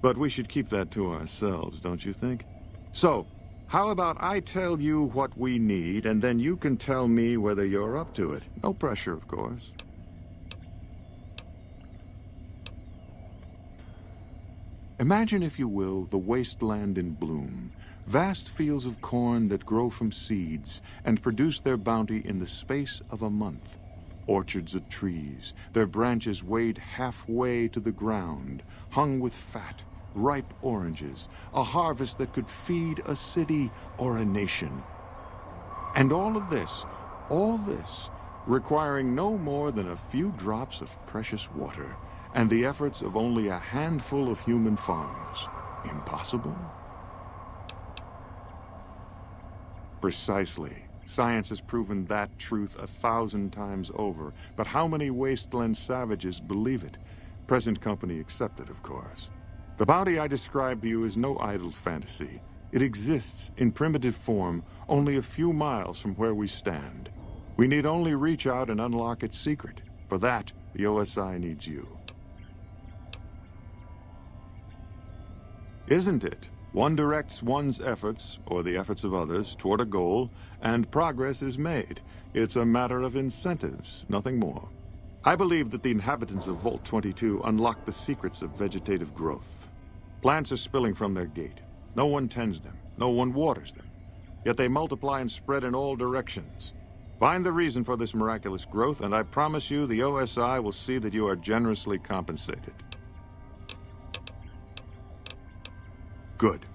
But we should keep that to ourselves, don't you think? So, how about I tell you what we need, and then you can tell me whether you're up to it. No pressure, of course. Imagine, if you will, the wasteland in bloom. Vast fields of corn that grow from seeds and produce their bounty in the space of a month. Orchards of trees, their branches weighed halfway to the ground, hung with fat, ripe oranges, a harvest that could feed a city or a nation. And all this, requiring no more than a few drops of precious water, and the efforts of only a handful of human farmers. Impossible? Precisely. Science has proven that truth 1,000 times over. But how many wasteland savages believe it? Present company accepted, of course. The bounty I described to you is no idle fantasy. It exists in primitive form only a few miles from where we stand. We need only reach out and unlock its secret. For that, the OSI needs you. Isn't it? One directs one's efforts, or the efforts of others, toward a goal, and progress is made. It's a matter of incentives, nothing more. I believe that the inhabitants of Vault 22 unlock the secrets of vegetative growth. Plants are spilling from their gate. No one tends them. No one waters them. Yet they multiply and spread in all directions. Find the reason for this miraculous growth, and I promise you the OSI will see that you are generously compensated. Good.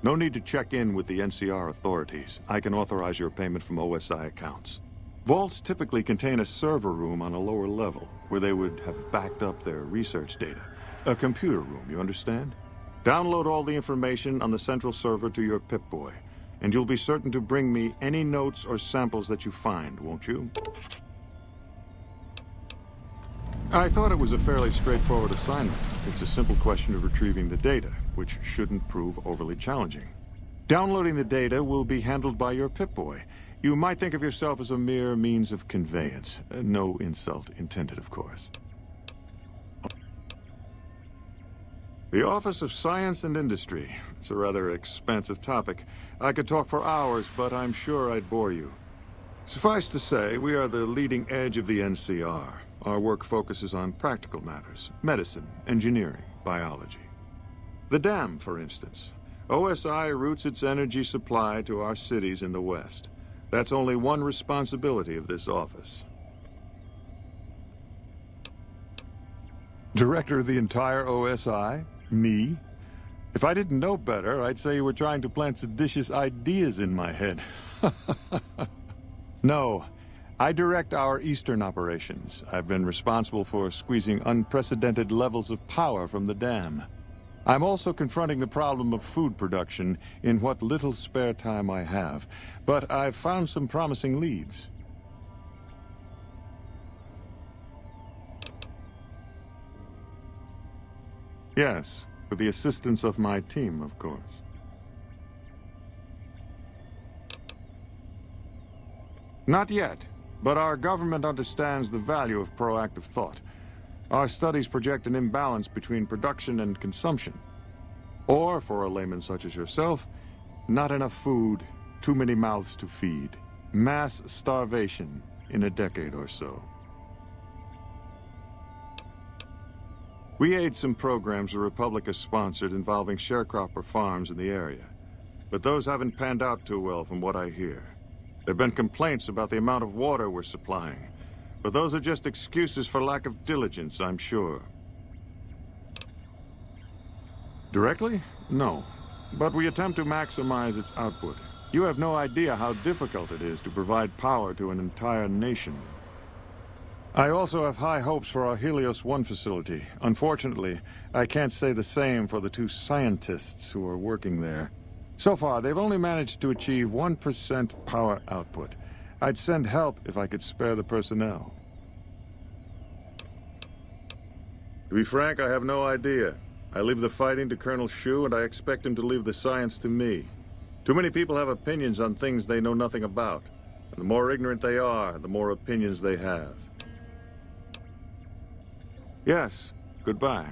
No need to check in with the NCR authorities. I can authorize your payment from OSI accounts. Vaults typically contain a server room on a lower level, where they would have backed up their research data. A computer room, you understand? Download all the information on the central server to your Pip-Boy, and you'll be certain to bring me any notes or samples that you find, won't you? I thought it was a fairly straightforward assignment. It's a simple question of retrieving the data, which shouldn't prove overly challenging. Downloading the data will be handled by your Pip-Boy. You might think of yourself as a mere means of conveyance. No insult intended, of course. The Office of Science and Industry. It's a rather expansive topic. I could talk for hours, but I'm sure I'd bore you. Suffice to say, we are the leading edge of the NCR. Our work focuses on practical matters: medicine, engineering, biology. The dam, for instance. OSI routes its energy supply to our cities in the West. That's only one responsibility of this office. Director of the entire OSI? Me? If I didn't know better, I'd say you were trying to plant seditious ideas in my head. No. I direct our Eastern operations. I've been responsible for squeezing unprecedented levels of power from the dam. I'm also confronting the problem of food production in what little spare time I have, but I've found some promising leads. Yes, with the assistance of my team, of course. Not yet. but our government understands the value of proactive thought. Our studies project an imbalance between production and consumption. Or, for a layman such as yourself, not enough food, too many mouths to feed. Mass starvation in a decade or so. We aid some programs the Republic has sponsored involving sharecropper farms in the area. But those haven't panned out too well from what I hear. There have been complaints about the amount of water we're supplying. But those are just excuses for lack of diligence, I'm sure. Directly? No. But we attempt to maximize its output. You have no idea how difficult it is to provide power to an entire nation. I also have high hopes for our Helios 1 facility. Unfortunately, I can't say the same for the 2 scientists who are working there. So far, they've only managed to achieve 1% power output. I'd send help if I could spare the personnel. To be frank, I have no idea. I leave the fighting to Colonel Shu, and I expect him to leave the science to me. Too many people have opinions on things they know nothing about. And the more ignorant they are, the more opinions they have. Yes, goodbye.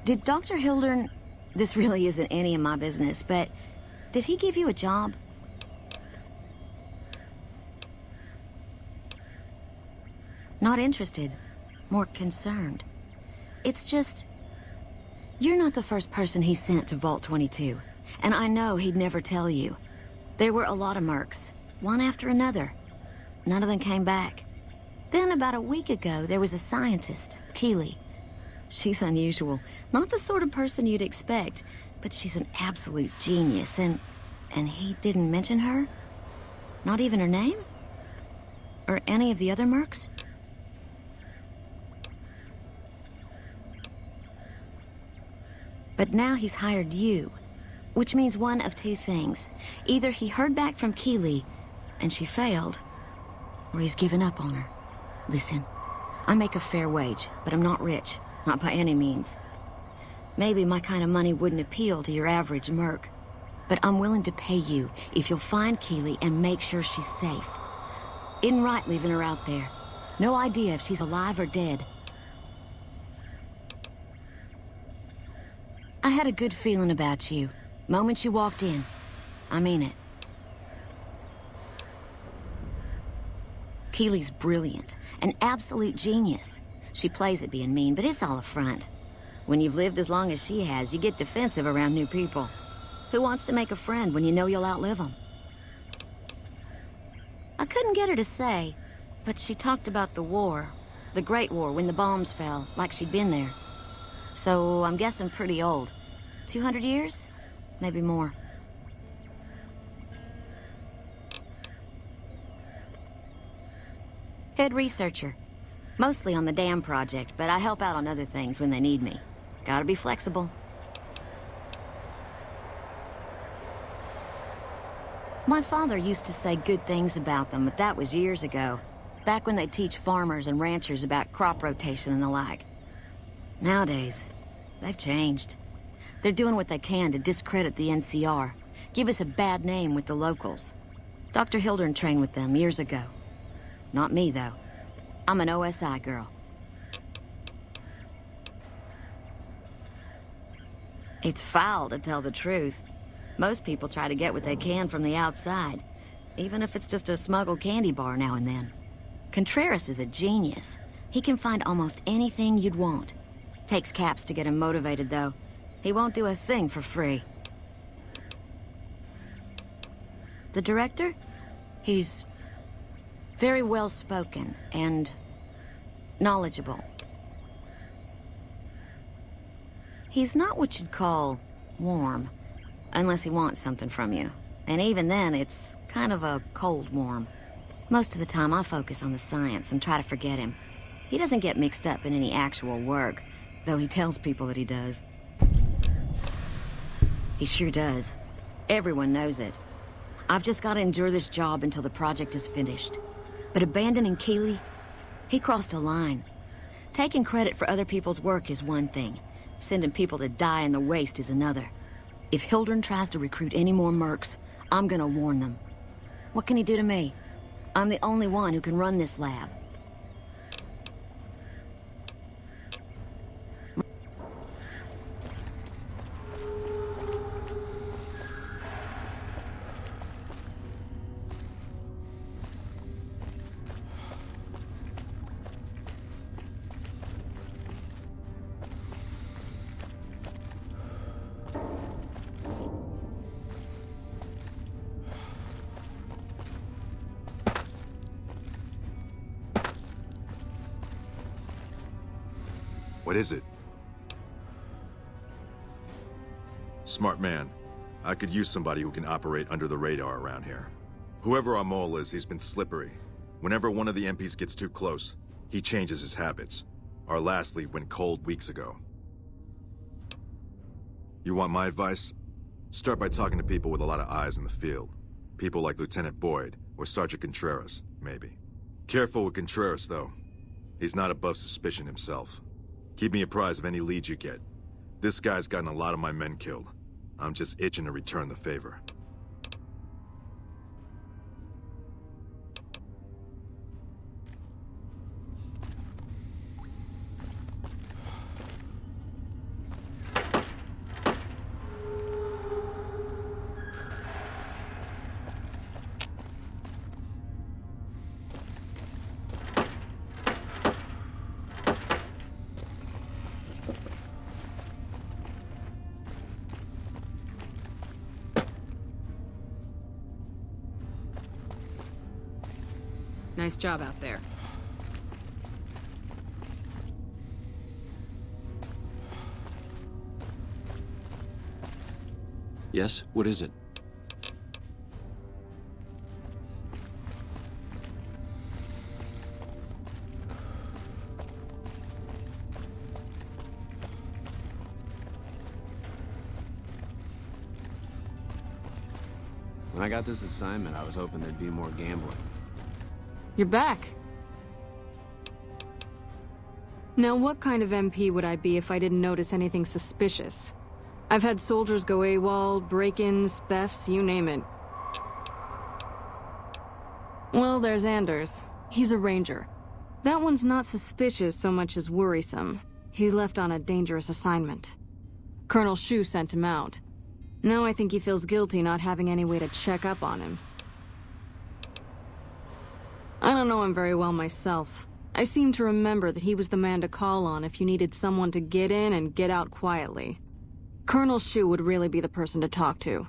Did Dr. Hildern... This really isn't any of my business, but... Did he give you a job? Not interested. More concerned. It's just... You're not the first person he sent to Vault 22. And I know he'd never tell you. There were a lot of mercs, one after another. None of them came back. Then about a week ago, there was a scientist, Keeley. She's unusual. Not the sort of person you'd expect, but she's an absolute genius, and he didn't mention her? Not even her name? Or any of the other mercs? But now he's hired you. Which means one of two things. Either he heard back from Keeley, and she failed, or he's given up on her. Listen, I make a fair wage, but I'm not rich. Not by any means. Maybe my kind of money wouldn't appeal to your average merc. But I'm willing to pay you if you'll find Keeley and make sure she's safe. Isn't right leaving her out there. No idea if she's alive or dead. I had a good feeling about you. Moment you walked in. I mean it. Keeley's brilliant. An absolute genius. She plays at being mean, but it's all a front. When you've lived as long as she has, you get defensive around new people. Who wants to make a friend when you know you'll outlive them? I couldn't get her to say, but she talked about the war. The Great War, when the bombs fell, like she'd been there. So I'm guessing pretty old. 200 years? Maybe more. Head researcher. Mostly on the dam project, but I help out on other things when they need me. Gotta be flexible. My father used to say good things about them, but that was years ago. Back when they'd teach farmers and ranchers about crop rotation and the like. Nowadays, they've changed. They're doing what they can to discredit the NCR, give us a bad name with the locals. Dr. Hildern trained with them years ago. Not me, though. I'm an OSI girl. It's foul, to tell the truth. Most people try to get what they can from the outside, even if it's just a smuggled candy bar now and then. Contreras is a genius. He can find almost anything you'd want. Takes caps to get him motivated, though. He won't do a thing for free. The director? He's very well-spoken and knowledgeable. He's not what you'd call warm, unless he wants something from you. And even then, it's kind of a cold warm. Most of the time, I focus on the science and try to forget him. He doesn't get mixed up in any actual work, though he tells people that he does. He sure does. Everyone knows it. I've just got to endure this job until the project is finished. But abandoning Keeley, he crossed a line. Taking credit for other people's work is one thing, Sending people to die in the waste is another. If Hildren tries to recruit any more mercs, I'm gonna warn them. What can he do to me? I'm the only one who can run this lab. What is it? Smart man. I could use somebody who can operate under the radar around here. Whoever our mole is, he's been slippery. Whenever one of the MPs gets too close, he changes his habits. Our last lead went cold weeks ago. You want my advice? Start by talking to people with a lot of eyes in the field. People like Lieutenant Boyd, or Sergeant Contreras, maybe. Careful with Contreras, though. He's not above suspicion himself. Keep me apprised of any leads you get. This guy's gotten a lot of my men killed. I'm just itching to return the favor. Nice job out there. Yes? What is it? When I got this assignment, I was hoping there'd be more gambling. You're back. Now, what kind of MP would I be if I didn't notice anything suspicious? I've had soldiers go AWOL, break-ins, thefts, you name it. Well, there's Anders. He's a ranger. That one's not suspicious so much as worrisome. He left on a dangerous assignment. Colonel Shu sent him out. Now I think he feels guilty not having any way to check up on him. I don't know him very well myself. I seem to remember that he was the man to call on if you needed someone to get in and get out quietly. Colonel Shu would really be the person to talk to.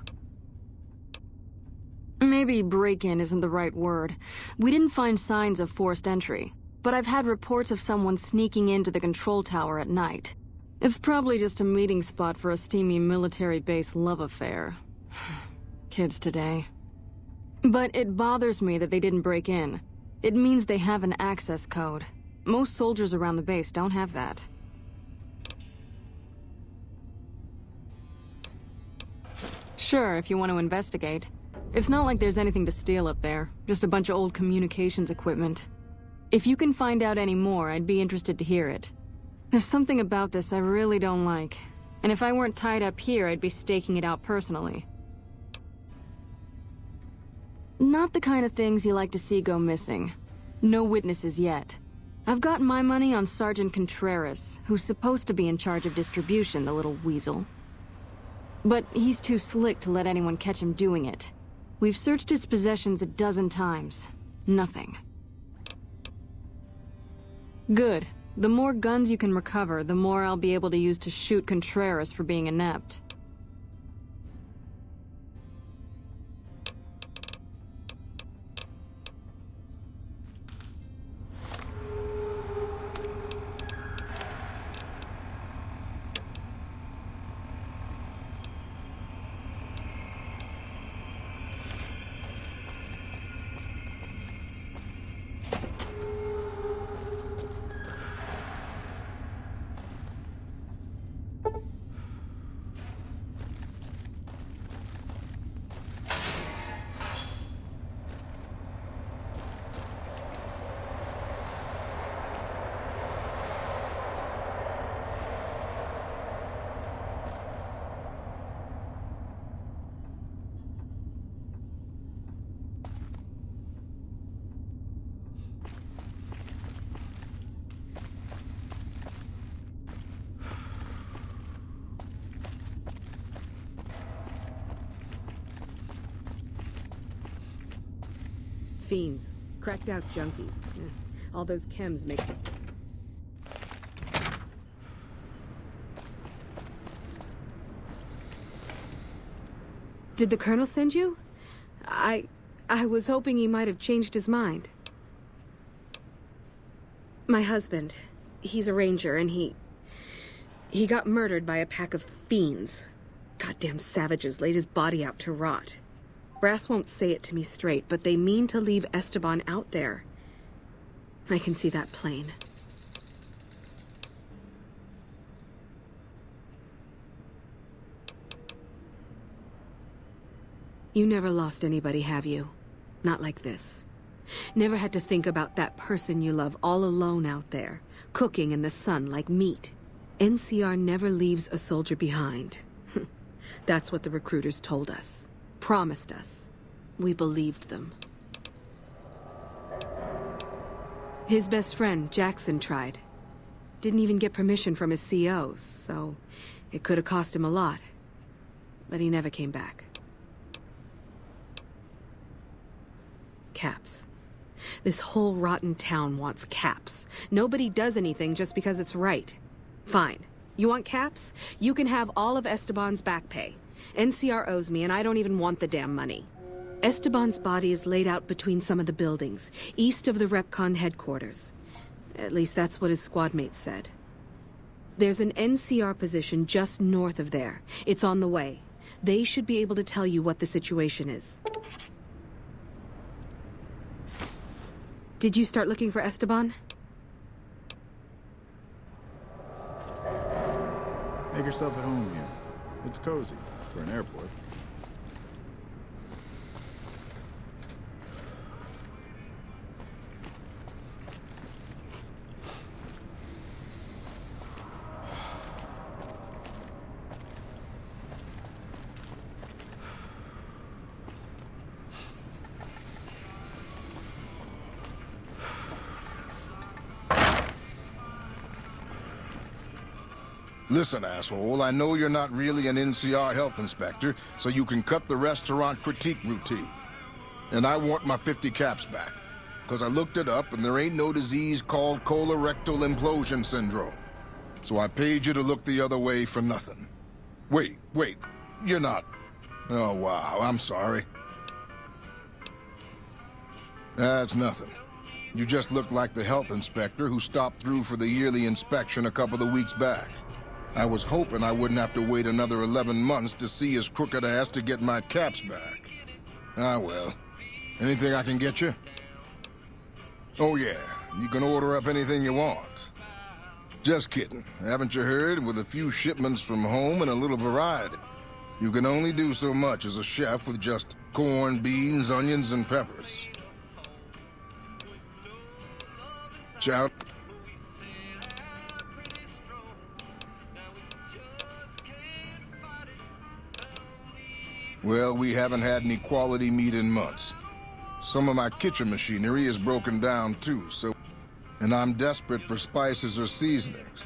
Maybe break-in isn't the right word. We didn't find signs of forced entry, but I've had reports of someone sneaking into the control tower at night. It's probably just a meeting spot for a steamy military base love affair. Kids today. But it bothers me that they didn't break in. It means they have an access code. Most soldiers around the base don't have that. Sure, if you want to investigate. It's not like there's anything to steal up there, just a bunch of old communications equipment. If you can find out any more, I'd be interested to hear it. There's something about this I really don't like, and if I weren't tied up here, I'd be staking it out personally. Not the kind of things you like to see go missing. No witnesses yet. I've got my money on Sergeant Contreras, who's supposed to be in charge of distribution, the little weasel. But he's too slick to let anyone catch him doing it. We've searched his possessions a dozen times. Nothing. Good. The more guns you can recover, the more I'll be able to use to shoot Contreras for being inept. Fiends. Cracked out junkies. All those chems make... Did the Colonel send you? I was hoping he might have changed his mind. My husband. He's a ranger, and he got murdered by a pack of fiends. Goddamn savages laid his body out to rot. Brass won't say it to me straight, but they mean to leave Esteban out there. I can see that plain. You never lost anybody, have you? Not like this. Never had to think about that person you love all alone out there, cooking in the sun like meat. NCR never leaves a soldier behind. That's what the recruiters told us. Promised us. We believed them. His best friend, Jackson, tried. Didn't even get permission from his CO, so it could have cost him a lot. But he never came back. Caps. This whole rotten town wants caps. Nobody does anything just because it's right. Fine. You want caps? You can have all of Esteban's back pay. NCR owes me, and I don't even want the damn money. Esteban's body is laid out between some of the buildings, east of the REPCON headquarters. At least that's what his squad mates said. There's an NCR position just north of there. It's on the way. They should be able to tell you what the situation is. Did you start looking for Esteban? Make yourself at home here. It's cozy for an airport. Listen, asshole, I know you're not really an NCR health inspector, so you can cut the restaurant critique routine. And I want my 50 caps back, because I looked it up and there ain't no disease called colorectal implosion syndrome. So I paid you to look the other way for nothing. Wait, you're not... Oh, wow, I'm sorry. That's nothing. You just look like the health inspector who stopped through for the yearly inspection a couple of weeks back. I was hoping I wouldn't have to wait another 11 months to see his crooked ass to get my caps back. Ah, well. Anything I can get you? Oh, yeah. You can order up anything you want. Just kidding. Haven't you heard? With a few shipments from home and a little variety. You can only do so much as a chef with just corn, beans, onions, and peppers. Shout. Well, we haven't had any quality meat in months. Some of my kitchen machinery is broken down too, so... And I'm desperate for spices or seasonings.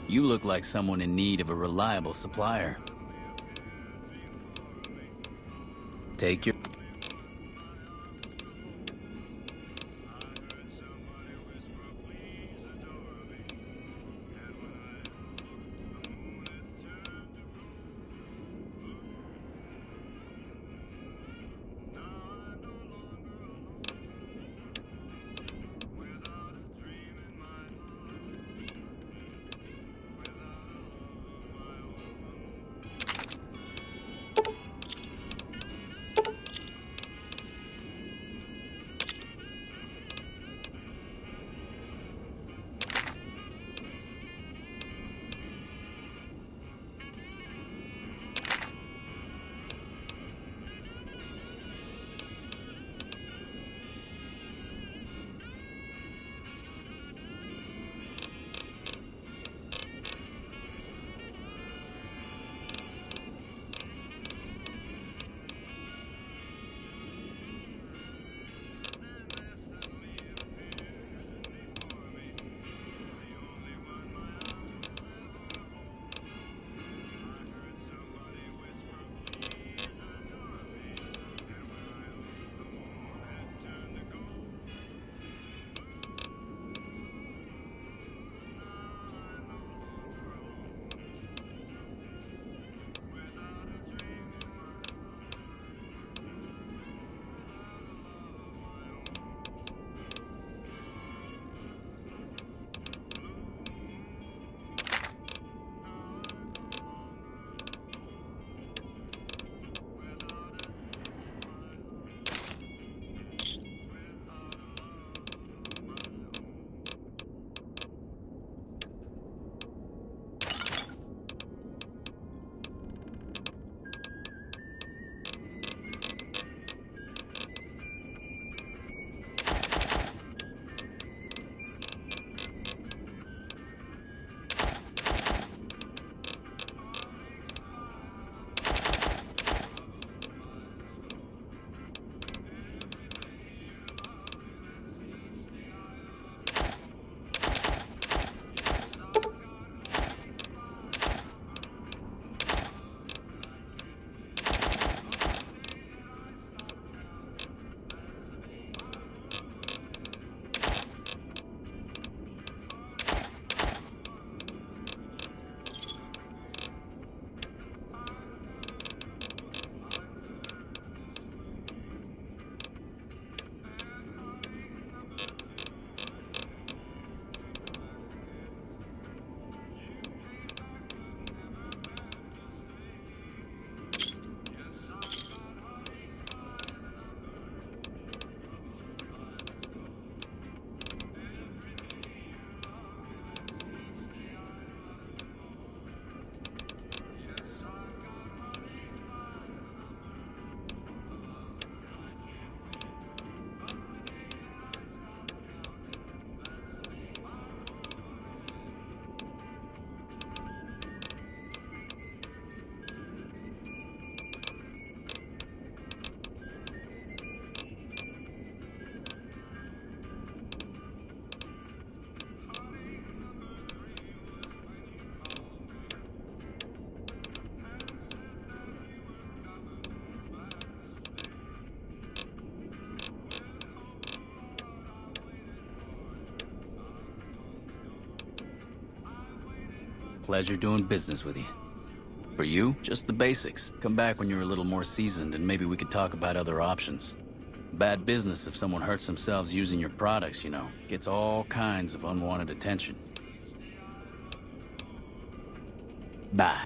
You look like someone in need of a reliable supplier. Take your... Pleasure doing business with you. For you, just the basics. Come back when you're a little more seasoned and maybe we could talk about other options. Bad business if someone hurts themselves using your products, you know. Gets all kinds of unwanted attention. Bye.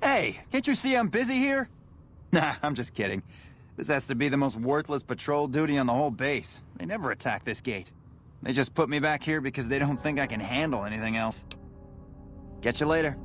Hey, can't you see I'm busy here? Nah, I'm just kidding. This has to be the most worthless patrol duty on the whole base. They never attack this gate. They just put me back here because they don't think I can handle anything else. Catch you later.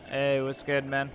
Hey, what's good, man?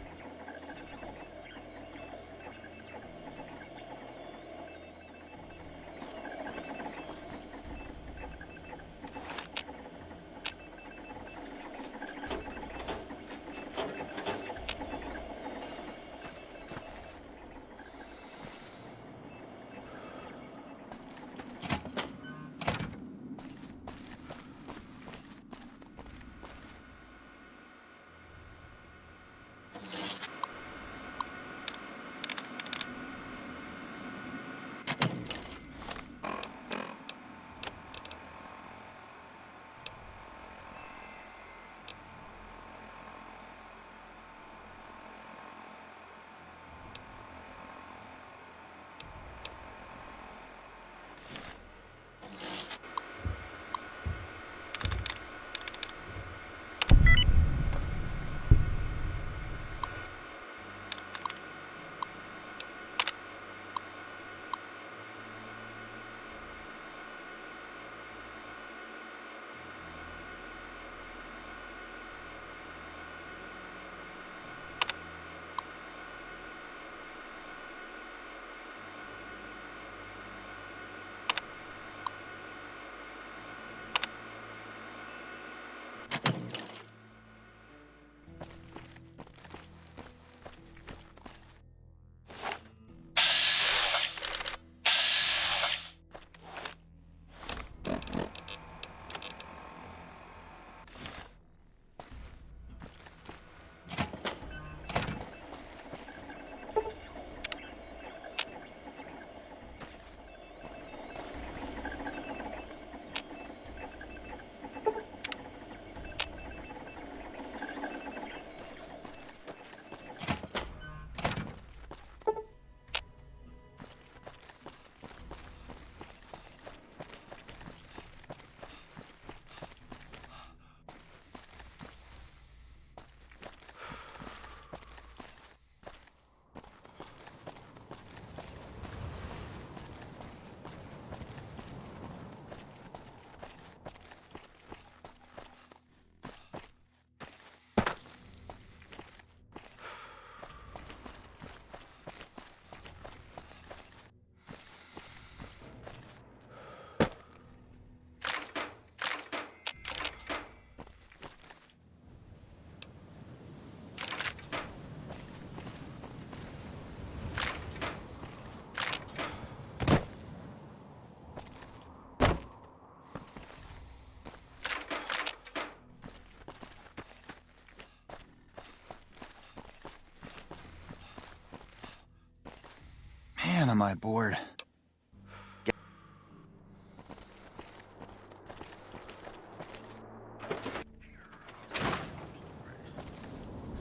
Man, am I bored.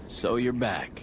So you're back.